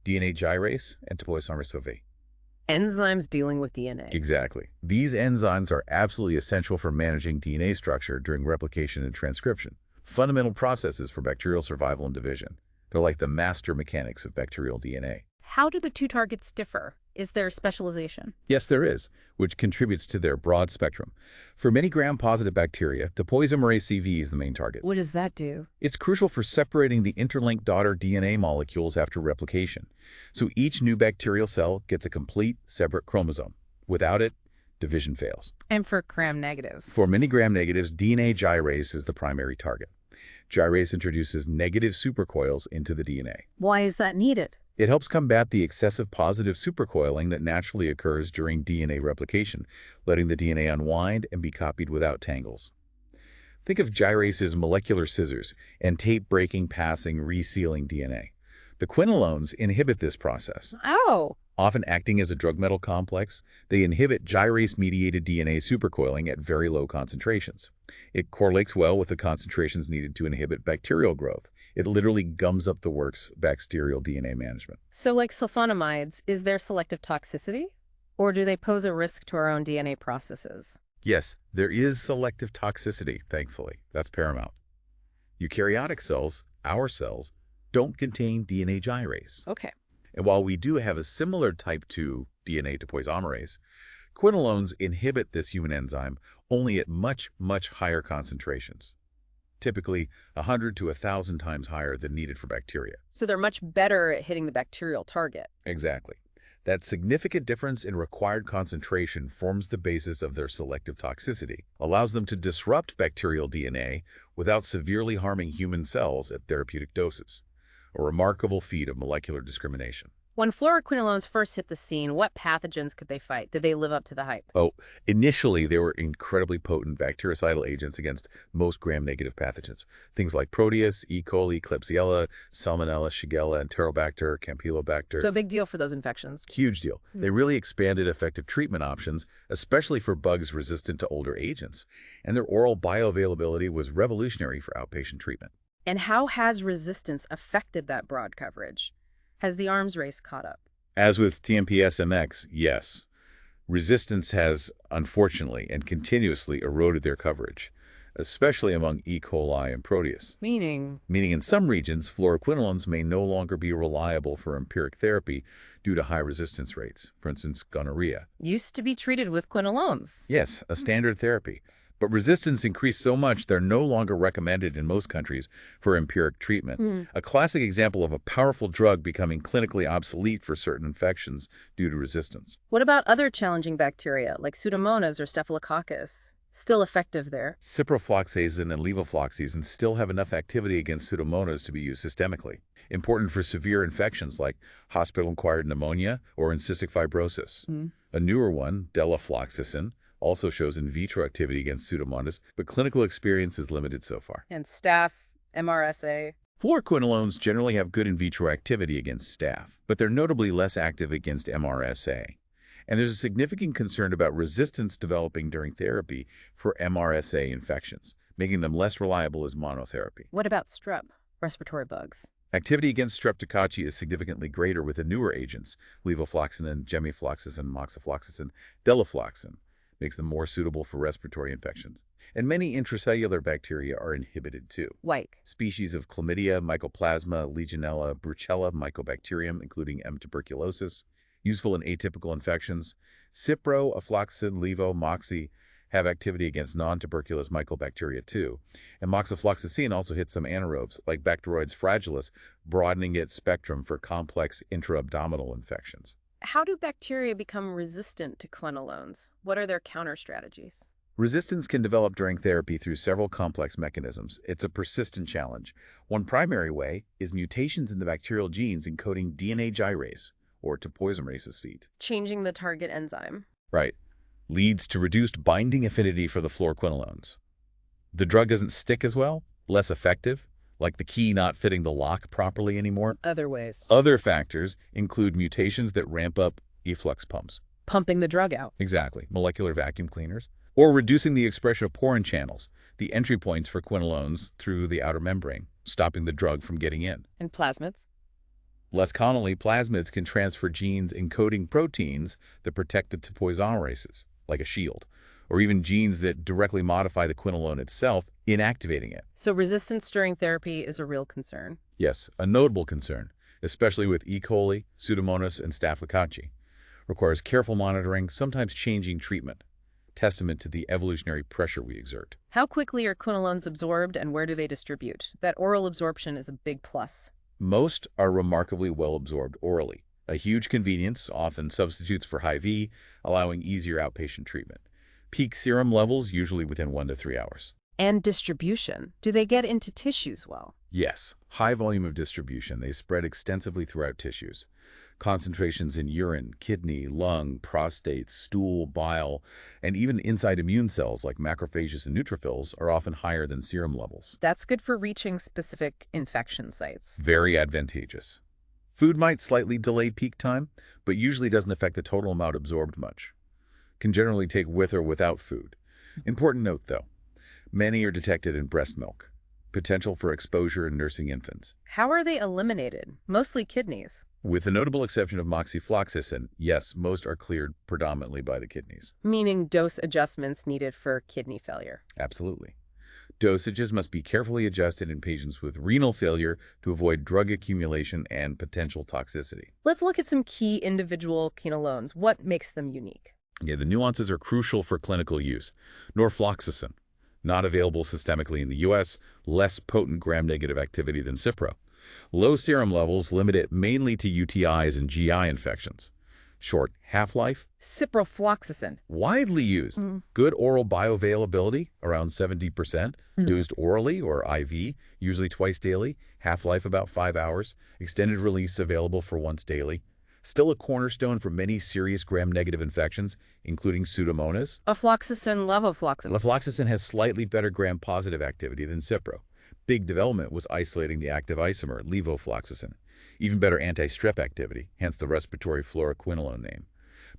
DNA gyrase and topoisomerase A. Enzymes dealing with DNA. Exactly. These enzymes are absolutely essential for managing DNA structure during replication and transcription, fundamental processes for bacterial survival and division. They're like the master mechanics of bacterial DNA. How do the two targets differ? Is there specialization? Yes, there is, which contributes to their broad spectrum. For many gram-positive bacteria, topoisomerase CV is the main target. What does that do? It's crucial for separating the interlinked daughter DNA molecules after replication. So each new bacterial cell gets a complete, separate chromosome. Without it, division fails. And for gram-negatives? For many gram-negatives, DNA gyrase is the primary target. Gyrase introduces negative supercoils into the DNA. Why is that needed? It helps combat the excessive positive supercoiling that naturally occurs during DNA replication, letting the DNA unwind and be copied without tangles. Think of gyrase as molecular scissors and tape breaking, passing, resealing DNA. The quinolones inhibit this process. Oh! Often acting as a drug metal complex, they inhibit gyrase-mediated DNA supercoiling at very low concentrations. It correlates well with the concentrations needed to inhibit bacterial growth. It literally gums up the works bacterial DNA management. So like sulfonamides, is there selective toxicity? Or do they pose a risk to our own DNA processes? Yes, there is selective toxicity, thankfully. That's paramount. Eukaryotic cells, our cells, don't contain DNA gyrase. Okay. And while we do have a similar type 2 DNA topoisomerase, quinolones inhibit this human enzyme only at much, much higher concentrations, typically 100 to 1,000 times higher than needed for bacteria. So they're much better at hitting the bacterial target. Exactly. That significant difference in required concentration forms the basis of their selective toxicity, allows them to disrupt bacterial DNA without severely harming human cells at therapeutic doses. A remarkable feat of molecular discrimination. When fluoroquinolones first hit the scene, what pathogens could they fight? Did they live up to the hype? Oh, initially they were incredibly potent bactericidal agents against most gram-negative pathogens. Things like Proteus, E. coli, Klebsiella, Salmonella, Shigella, Enterobacter, Campylobacter. So a big deal for those infections. Huge deal. They really expanded effective treatment options, especially for bugs resistant to older agents. And their oral bioavailability was revolutionary for outpatient treatment. And how has resistance affected that broad coverage? Has the arms race caught up? As with TMP-SMX, yes. Resistance has, unfortunately and continuously, eroded their coverage. especially among E. coli and Proteus. Meaning? Meaning in some regions, fluoroquinolones may no longer be reliable for empiric therapy due to high resistance rates, for instance, gonorrhea. Used to be treated with quinolones. Yes, a standard therapy. But resistance increased so much they're no longer recommended in most countries for empiric treatment. A classic example of a powerful drug becoming clinically obsolete for certain infections due to resistance. What about other challenging bacteria, like Pseudomonas or Staphylococcus? Still effective there. Ciprofloxacin and levofloxacin still have enough activity against Pseudomonas to be used systemically, important for severe infections like hospital-acquired pneumonia or in cystic fibrosis. A newer one, delafloxacin, also shows in vitro activity against Pseudomonas, but clinical experience is limited so far. And staph, MRSA. Fluoroquinolones generally have good in vitro activity against staph, but they're notably less active against MRSA. And there's a significant concern about resistance developing during therapy for MRSA infections, making them less reliable as monotherapy. What about strep, respiratory bugs? Activity against streptococci is significantly greater with the newer agents, levofloxacin, gemifloxacin, moxifloxacin, delafloxacin, makes them more suitable for respiratory infections. And many intracellular bacteria are inhibited too. Like? Species of chlamydia, mycoplasma, legionella, brucella, mycobacterium, including M. tuberculosis, useful in atypical infections. Cipro, afloxacin, levo, moxi have activity against non-tuberculous mycobacteria too. And moxifloxacin also hits some anaerobes, like Bacteroides fragilis, broadening its spectrum for complex intra-abdominal infections. How do bacteria become resistant to quinolones? What are their counter strategies? Resistance can develop during therapy through several complex mechanisms. It's a persistent challenge. One primary way is mutations in the bacterial genes encoding DNA gyrase, or topoisomerase's feet. Changing the target enzyme. Right. Leads to reduced binding affinity for the fluoroquinolones. The drug doesn't stick as well, less effective, like the key not fitting the lock properly anymore. Other ways. Other factors include mutations that ramp up efflux pumps. Pumping the drug out. Exactly. Molecular vacuum cleaners. Or reducing the expression of porin channels, the entry points for quinolones through the outer membrane, stopping the drug from getting in. And plasmids? Less commonly, plasmids can transfer genes encoding proteins that protect the topoisomerases, like a shield, or even genes that directly modify the quinolone itself, inactivating it. So resistance during therapy is a real concern. Yes, a notable concern, especially with E. coli, Pseudomonas, and Staphylococci. Requires careful monitoring, sometimes changing treatment. Testament to the evolutionary pressure we exert. How quickly are quinolones absorbed and where do they distribute? That oral absorption is a big plus. Most are remarkably well absorbed orally. A huge convenience, often substitutes for IV, allowing easier outpatient treatment. Peak serum levels usually within 1 to 3 hours. And distribution. Do they get into tissues well? Yes, high volume of distribution. They spread extensively throughout tissues. Concentrations in urine, kidney, lung, prostate, stool, bile, and even inside immune cells like macrophages and neutrophils are often higher than serum levels. That's good for reaching specific infection sites. Very advantageous. Food might slightly delay peak time, but usually doesn't affect the total amount absorbed much. Can generally take with or without food. Important note, though, many are detected in breast milk. Potential for exposure in nursing infants. How are they eliminated? Mostly kidneys. With the notable exception of moxifloxacin, yes, most are cleared predominantly by the kidneys. Meaning dose adjustments needed for kidney failure. Absolutely. Dosages must be carefully adjusted in patients with renal failure to avoid drug accumulation and potential toxicity. Let's look at some key individual quinolones. What makes them unique? Yeah, the nuances are crucial for clinical use. Norfloxacin, not available systemically in the U.S., less potent gram-negative activity than Cipro. Low serum levels limit it mainly to UTIs and GI infections. Short half-life. Ciprofloxacin. Widely used. Good oral bioavailability, around 70%. Dosed orally or IV, usually twice daily. Half-life about 5 hours. Extended release available for once daily. Still a cornerstone for many serious gram-negative infections, including Pseudomonas. Afloxacin, levofloxacin. Levofloxacin has slightly better gram-positive activity than Cipro. Big development was isolating the active isomer, levofloxacin. Even better anti-strep activity, hence the respiratory fluoroquinolone name.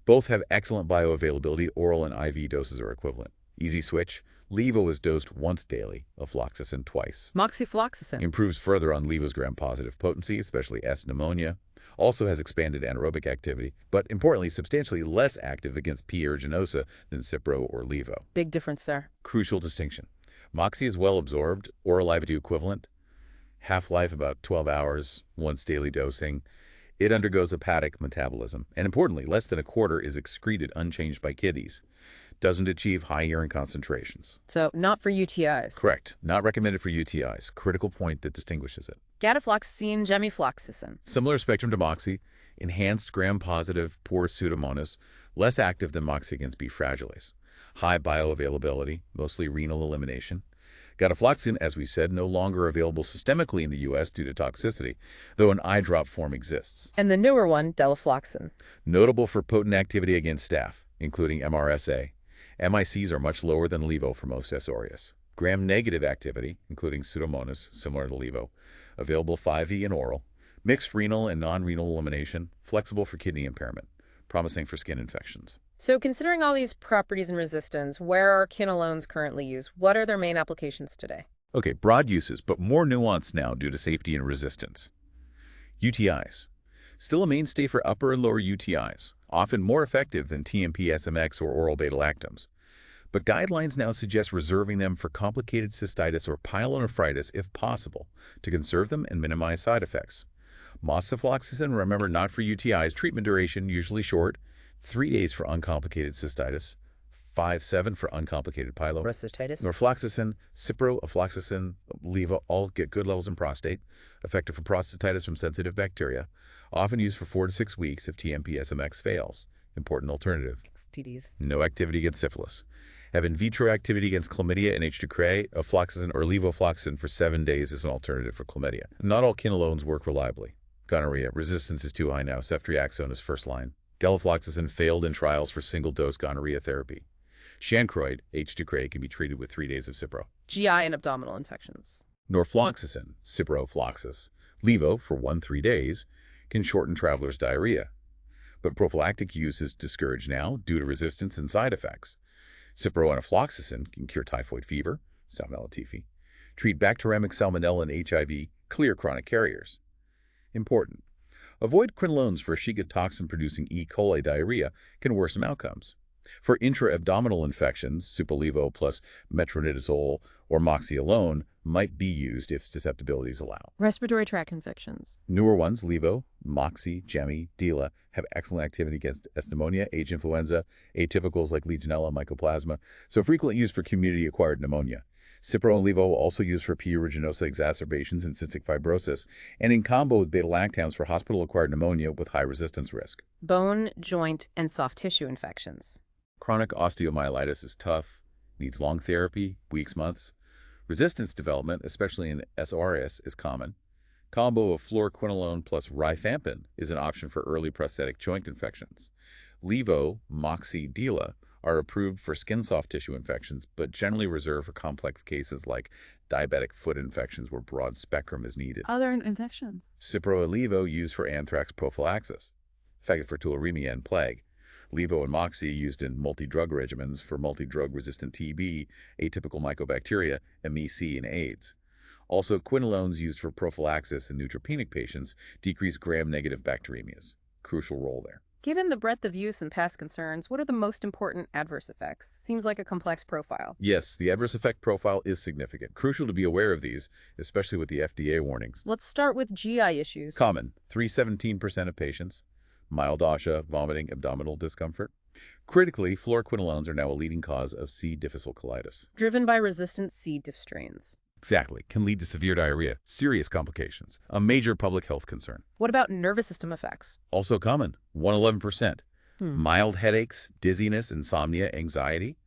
Both have excellent bioavailability, oral and IV doses are equivalent. Easy switch. Levo is dosed once daily, afloxacin twice. Moxifloxacin. Improves further on levo's gram-positive potency, especially S. pneumonia. Also has expanded anaerobic activity, but importantly, substantially less active against P. aeruginosa than Cipro or Levo. Big difference there. Crucial distinction. Moxie is well absorbed, oral IV equivalent, half-life about 12 hours, once daily dosing. It undergoes hepatic metabolism, and importantly, less than a quarter is excreted unchanged by kidneys. Doesn't achieve high urine concentrations. So not for UTIs. Correct. Not recommended for UTIs. Critical point that distinguishes it. Gadafloxacin, gemifloxacin. Similar spectrum to Moxie, enhanced gram-positive poor Pseudomonas, less active than Moxie against B. fragilis. High bioavailability, mostly renal elimination. Gadafloxacin, as we said, no longer available systemically in the U.S. due to toxicity, though an eye drop form exists. And the newer one, delafloxacin. Notable for potent activity against staph, including MRSA. MICs are much lower than levo for most S. aureus. Gram-negative activity, including Pseudomonas, similar to levo. Available 5E and oral. Mixed renal and non-renal elimination. Flexible for kidney impairment. Promising for skin infections. So considering all these properties and resistance, where are quinolones currently used? What are their main applications today? Okay, broad uses, but more nuanced now due to safety and resistance. UTIs. Still a mainstay for upper and lower UTIs, often more effective than TMP, SMX, or oral beta-lactams. But guidelines now suggest reserving them for complicated cystitis or pyelonephritis if possible, to conserve them and minimize side effects. Moxifloxacin, remember, not for UTIs, treatment duration usually short, 3 days for uncomplicated cystitis, 5-7 for uncomplicated pyelo. Prostatitis. Norfloxacin, Cipro, Afloxacin, Levo all get good levels in prostate, effective for prostatitis from sensitive bacteria, often used for 4 to 6 weeks if TMP SMX fails. Important alternative. PDs. No activity against syphilis. Have in vitro activity against chlamydia and H. ducreyi. Afloxacin or levofloxacin for 7 days is an alternative for chlamydia. Not all quinolones work reliably. Gonorrhea. Resistance is too high now. Ceftriaxone is first line. Delafloxacin failed in trials for single-dose gonorrhea therapy. Chancroid, H. ducreyi, can be treated with 3 days of Cipro. GI and abdominal infections. Norfloxacin, Ciprofloxacin, Levo for 1-3 days, can shorten traveler's diarrhea. But prophylactic use is discouraged now due to resistance and side effects. Cipro and afloxacin can cure typhoid fever, Salmonella typhi, treat bacteremic salmonella and HIV, clear chronic carriers. Important. Avoid quinolones for Shiga toxin-producing E. coli diarrhea can worsen outcomes. For intra-abdominal infections, Supolivo plus metronidazole or Moxie alone might be used if susceptibilities allow. Respiratory tract infections. Newer ones, Levo, Moxie, Gemi, Dila, have excellent activity against S. pneumonia, H. influenza, atypicals like Legionella, Mycoplasma, so frequently used for community-acquired pneumonia. Cipro and Levo also used for P. aeruginosa exacerbations and cystic fibrosis, and in combo with beta-lactams for hospital-acquired pneumonia with high resistance risk. Bone, joint, and soft tissue infections. Chronic osteomyelitis is tough, needs long therapy, weeks, months. Resistance development, especially in S. aureus, is common. Combo of fluoroquinolone plus rifampin is an option for early prosthetic joint infections. Levo, Moxie, Dila are approved for skin soft tissue infections, but generally reserved for complex cases like diabetic foot infections where broad spectrum is needed. Other infections. Cipro and Levo used for anthrax prophylaxis, effective for tularemia and plague. Levo and Moxie used in multi-drug regimens for multi-drug-resistant TB, atypical mycobacteria, MEC, and AIDS. Also, quinolones used for prophylaxis in neutropenic patients decrease gram-negative bacteremias. Crucial role there. Given the breadth of use and past concerns, what are the most important adverse effects? Seems like a complex profile. Yes, the adverse effect profile is significant. Crucial to be aware of these, especially with the FDA warnings. Let's start with GI issues. Common, 3-17% of patients. Mild nausea, vomiting, abdominal discomfort. Critically, fluoroquinolones are now a leading cause of C. difficile colitis. Driven by resistant C. diff strains. Exactly. Can lead to severe diarrhea, serious complications, a major public health concern. What about nervous system effects? Also common, 1-11%. Mild headaches, dizziness, insomnia, anxiety.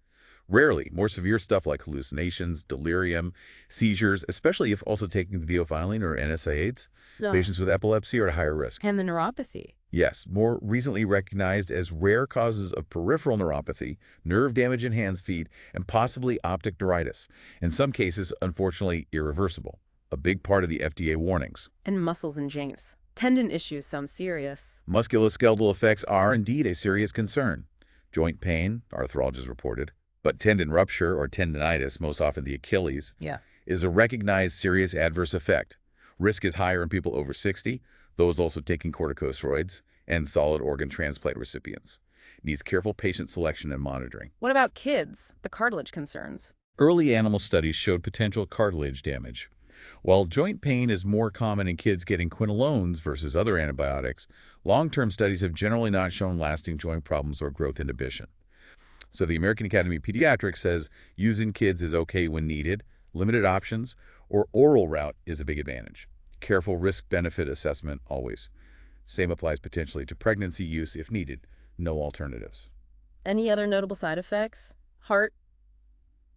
Rarely, more severe stuff like hallucinations, delirium, seizures, especially if also taking the theophylline or NSAIDs. Patients with epilepsy are at higher risk. And the neuropathy. Yes, more recently recognized as rare causes of peripheral neuropathy, nerve damage in hands, feet, and possibly optic neuritis. In some cases, unfortunately, irreversible. A big part of the FDA warnings. And muscles and joints. Tendon issues sound serious. Musculoskeletal effects are indeed a serious concern. Joint pain, arthrologists reported, but tendon rupture or tendinitis, most often the Achilles, is a recognized serious adverse effect. Risk is higher in people over 60, those also taking corticosteroids, and solid organ transplant recipients. Needs careful patient selection and monitoring. What about kids? The cartilage concerns. Early animal studies showed potential cartilage damage. While joint pain is more common in kids getting quinolones versus other antibiotics, long-term studies have generally not shown lasting joint problems or growth inhibition. So the American Academy of Pediatrics says using kids is okay when needed, limited options, or oral route is a big advantage. Careful risk-benefit assessment always. Same applies potentially to pregnancy use if needed. No alternatives. Any other notable side effects? Heart,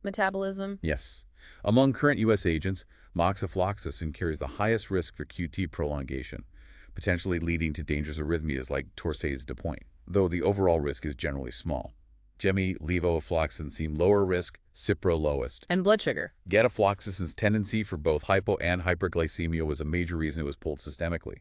metabolism? Yes. Among current U.S. agents, moxifloxacin carries the highest risk for QT prolongation, potentially leading to dangerous arrhythmias like torsades de pointe, though the overall risk is generally small. Gemi, levofloxacin seem lower risk, Cipro lowest. And blood sugar. Getafloxacin's tendency for both hypo and hyperglycemia was a major reason it was pulled systemically.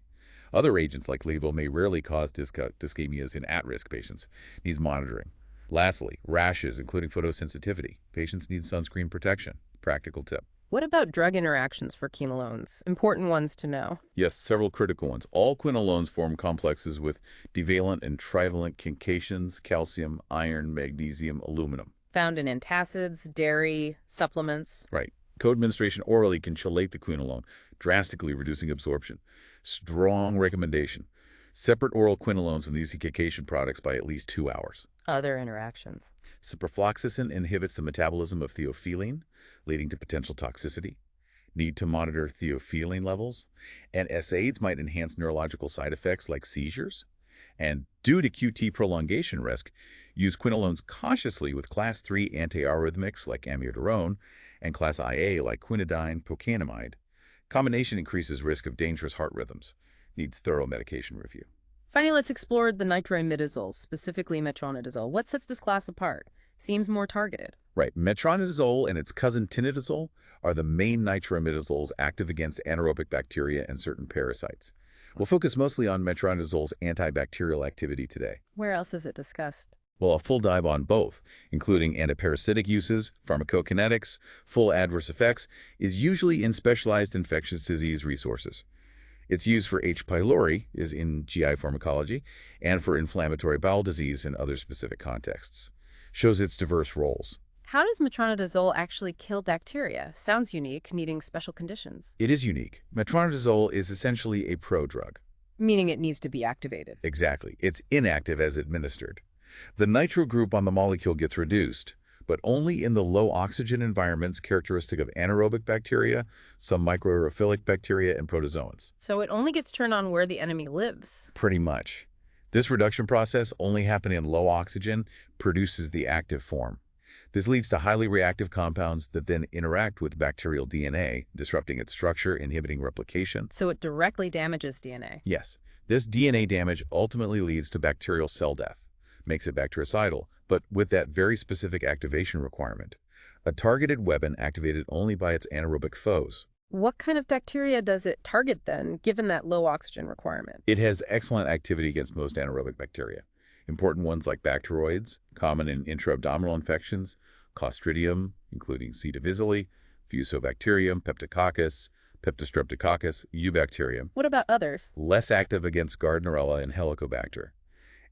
Other agents like levo may rarely cause dyschemias in at-risk patients. Needs monitoring. Lastly, rashes, including photosensitivity. Patients need sunscreen protection. Practical tip. What about drug interactions for quinolones? Important ones to know. Yes, several critical ones. All quinolones form complexes with divalent and trivalent concations, calcium, iron, magnesium, aluminum. Found in antacids, dairy, supplements. Right. Co-administration orally can chelate the quinolone, drastically reducing absorption. Strong recommendation. Separate oral quinolones in these concation products by at least 2 hours. Other interactions. Ciprofloxacin inhibits the metabolism of theophylline, leading to potential toxicity. Need to monitor theophylline levels. And SAIDs might enhance neurological side effects like seizures. And due to QT prolongation risk, use quinolones cautiously with Class 3 antiarrhythmics like amiodarone and Class IA like quinidine, procainamide. Combination increases risk of dangerous heart rhythms. Needs thorough medication review. Finally, let's explore the nitroimidazoles, specifically metronidazole. What sets this class apart? Seems more targeted. Right. Metronidazole and its cousin tinidazole are the main nitroimidazoles active against anaerobic bacteria and certain parasites. We'll focus mostly on metronidazole's antibacterial activity today. Where else is it discussed? Well, a full dive on both, including antiparasitic uses, pharmacokinetics, full adverse effects, is usually in specialized infectious disease resources. Its use for H. pylori is in GI pharmacology and for inflammatory bowel disease in other specific contexts. Shows its diverse roles. How does metronidazole actually kill bacteria? Sounds unique, needing special conditions. It is unique. Metronidazole is essentially a prodrug. Meaning it needs to be activated. Exactly. It's inactive as administered. The nitro group on the molecule gets reduced, but only in the low oxygen environments characteristic of anaerobic bacteria, some microaerophilic bacteria, and protozoans. So it only gets turned on where the enemy lives. Pretty much. This reduction process, only happening in low oxygen, produces the active form. This leads to highly reactive compounds that then interact with bacterial DNA, disrupting its structure, inhibiting replication. So it directly damages DNA. Yes, this DNA damage ultimately leads to bacterial cell death, makes it bactericidal, but with that very specific activation requirement. A targeted weapon activated only by its anaerobic foes. What kind of bacteria does it target then, given that low oxygen requirement? It has excellent activity against most anaerobic bacteria. Important ones like bacteroids, common in intra-abdominal infections, Clostridium, including C. difficile, Fusobacterium, Peptococcus, Peptostreptococcus, Eubacterium. What about others? Less active against Gardnerella and Helicobacter.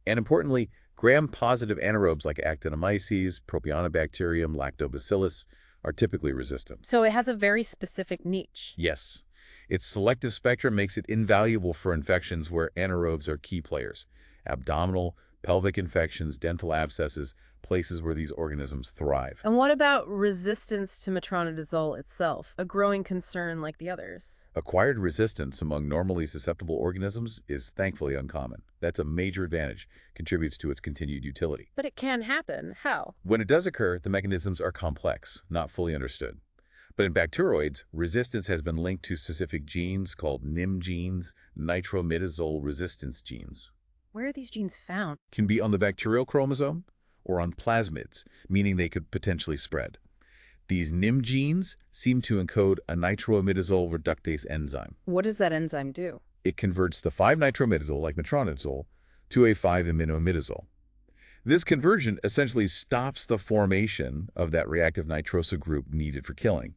And importantly, gram-positive anaerobes like Actinomyces, Propionibacterium, Lactobacillus are typically resistant. So it has a very specific niche. Yes. Its selective spectrum makes it invaluable for infections where anaerobes are key players. Abdominal, pelvic infections, dental abscesses, places where these organisms thrive. And what about resistance to metronidazole itself, a growing concern like the others? Acquired resistance among normally susceptible organisms is thankfully uncommon. That's a major advantage, contributes to its continued utility. But it can happen. How? When it does occur, the mechanisms are complex, not fully understood. But in bacteroids, resistance has been linked to specific genes called NIM genes, nitroimidazole resistance genes. Where are these genes found? Can be on the bacterial chromosome or on plasmids, meaning they could potentially spread. These NIM genes seem to encode a nitroimidazole reductase enzyme. What does that enzyme do? It converts the 5-nitroimidazole, like metronidazole, to a 5-aminoimidazole. This conversion essentially stops the formation of that reactive nitrosa group needed for killing,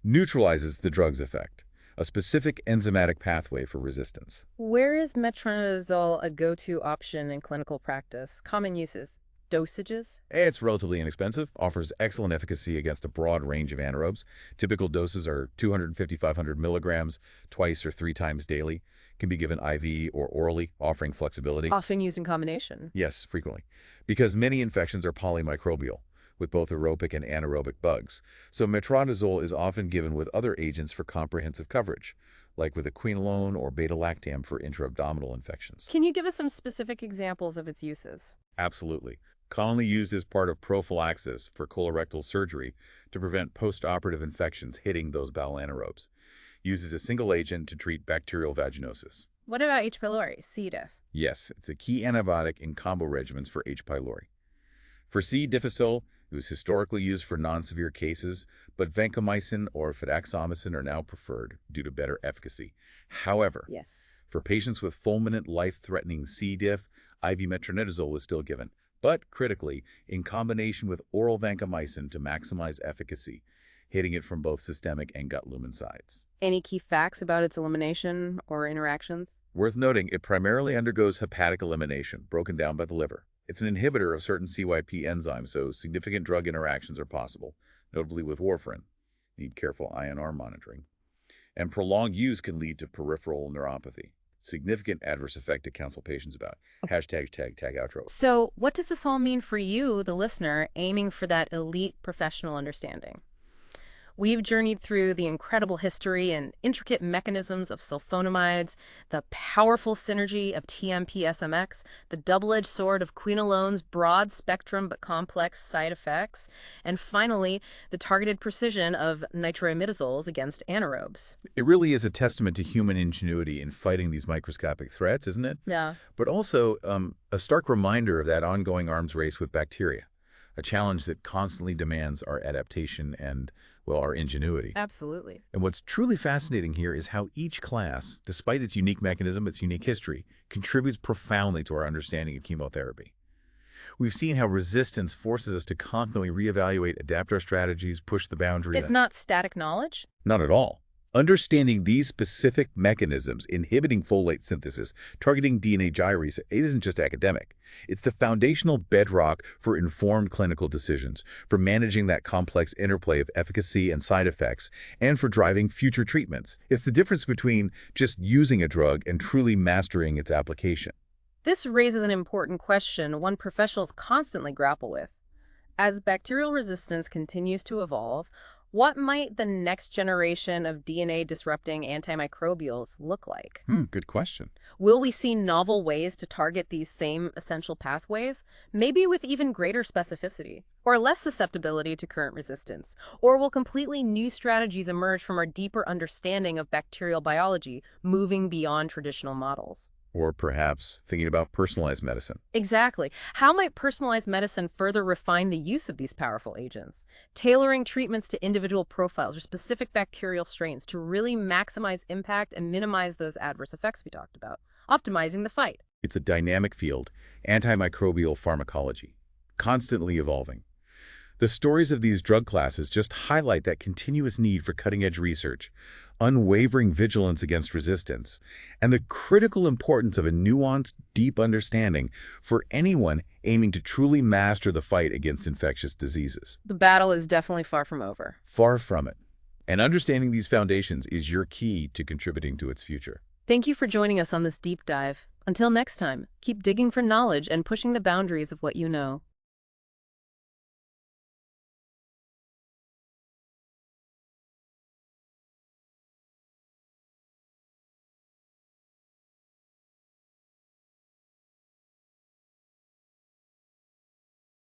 neutralizes the drug's effect, a specific enzymatic pathway for resistance. Where is metronidazole a go-to option in clinical practice? Common uses? Dosages? It's relatively inexpensive, offers excellent efficacy against a broad range of anaerobes. Typical doses are 250, 500 milligrams, twice or 3 times daily. Can be given IV or orally, offering flexibility. Often used in combination. Yes, frequently. Because many infections are polymicrobial, with both aerobic and anaerobic bugs. So metronidazole is often given with other agents for comprehensive coverage, like with a quinolone or beta-lactam for intra-abdominal infections. Can you give us some specific examples of its uses? Absolutely. Commonly used as part of prophylaxis for colorectal surgery to prevent post-operative infections hitting those bowel anaerobes. Used as a single agent to treat bacterial vaginosis. What about H. pylori, C. diff? Yes, it's a key antibiotic in combo regimens for H. pylori. For C. difficile, it was historically used for non-severe cases, but vancomycin or fidaxomicin are now preferred due to better efficacy. However, Yes. for patients with fulminant, life-threatening C. diff, IV metronidazole is still given, but critically, in combination with oral vancomycin to maximize efficacy, hitting it from both systemic and gut lumen sides. Any key facts about its elimination or interactions? Worth noting, it primarily undergoes hepatic elimination, broken down by the liver. It's an inhibitor of certain CYP enzymes, so significant drug interactions are possible, notably with warfarin. Need careful INR monitoring. And prolonged use can lead to peripheral neuropathy. Significant adverse effect to counsel patients about. Hashtag tag outro. So, what does this all mean for you, the listener, aiming for that elite professional understanding? We've journeyed through the incredible history and intricate mechanisms of sulfonamides, the powerful synergy of TMP-SMX, the double-edged sword of quinolones' broad spectrum but complex side effects, and finally, the targeted precision of nitroimidazoles against anaerobes. It really is a testament to human ingenuity in fighting these microscopic threats, isn't it? Yeah. But also a stark reminder of that ongoing arms race with bacteria, a challenge that constantly demands our adaptation and, well, our ingenuity. Absolutely. And what's truly fascinating here is how each class, despite its unique mechanism, its unique history, contributes profoundly to our understanding of chemotherapy. We've seen how resistance forces us to constantly reevaluate, adapt our strategies, push the boundaries. It's not static knowledge? Not at all. Understanding these specific mechanisms, inhibiting folate synthesis, targeting DNA gyrase, it isn't just academic. It's the foundational bedrock for informed clinical decisions, for managing that complex interplay of efficacy and side effects, and for driving future treatments. It's the difference between just using a drug and truly mastering its application. This raises an important question one professionals constantly grapple with. As bacterial resistance continues to evolve, what might the next generation of DNA-disrupting antimicrobials look like? Good question. Will we see novel ways to target these same essential pathways, maybe with even greater specificity, or less susceptibility to current resistance? Or will completely new strategies emerge from our deeper understanding of bacterial biology, moving beyond traditional models? Or perhaps thinking about personalized medicine. Exactly. How might personalized medicine further refine the use of these powerful agents, tailoring treatments to individual profiles or specific bacterial strains to really maximize impact and minimize those adverse effects we talked about, optimizing the fight? It's a dynamic field, antimicrobial pharmacology, constantly evolving. The stories of these drug classes just highlight that continuous need for cutting-edge research, unwavering vigilance against resistance, and the critical importance of a nuanced, deep understanding for anyone aiming to truly master the fight against infectious diseases. The battle is definitely far from over. Far from it. And understanding these foundations is your key to contributing to its future. Thank you for joining us on this deep dive. Until next time, keep digging for knowledge and pushing the boundaries of what you know.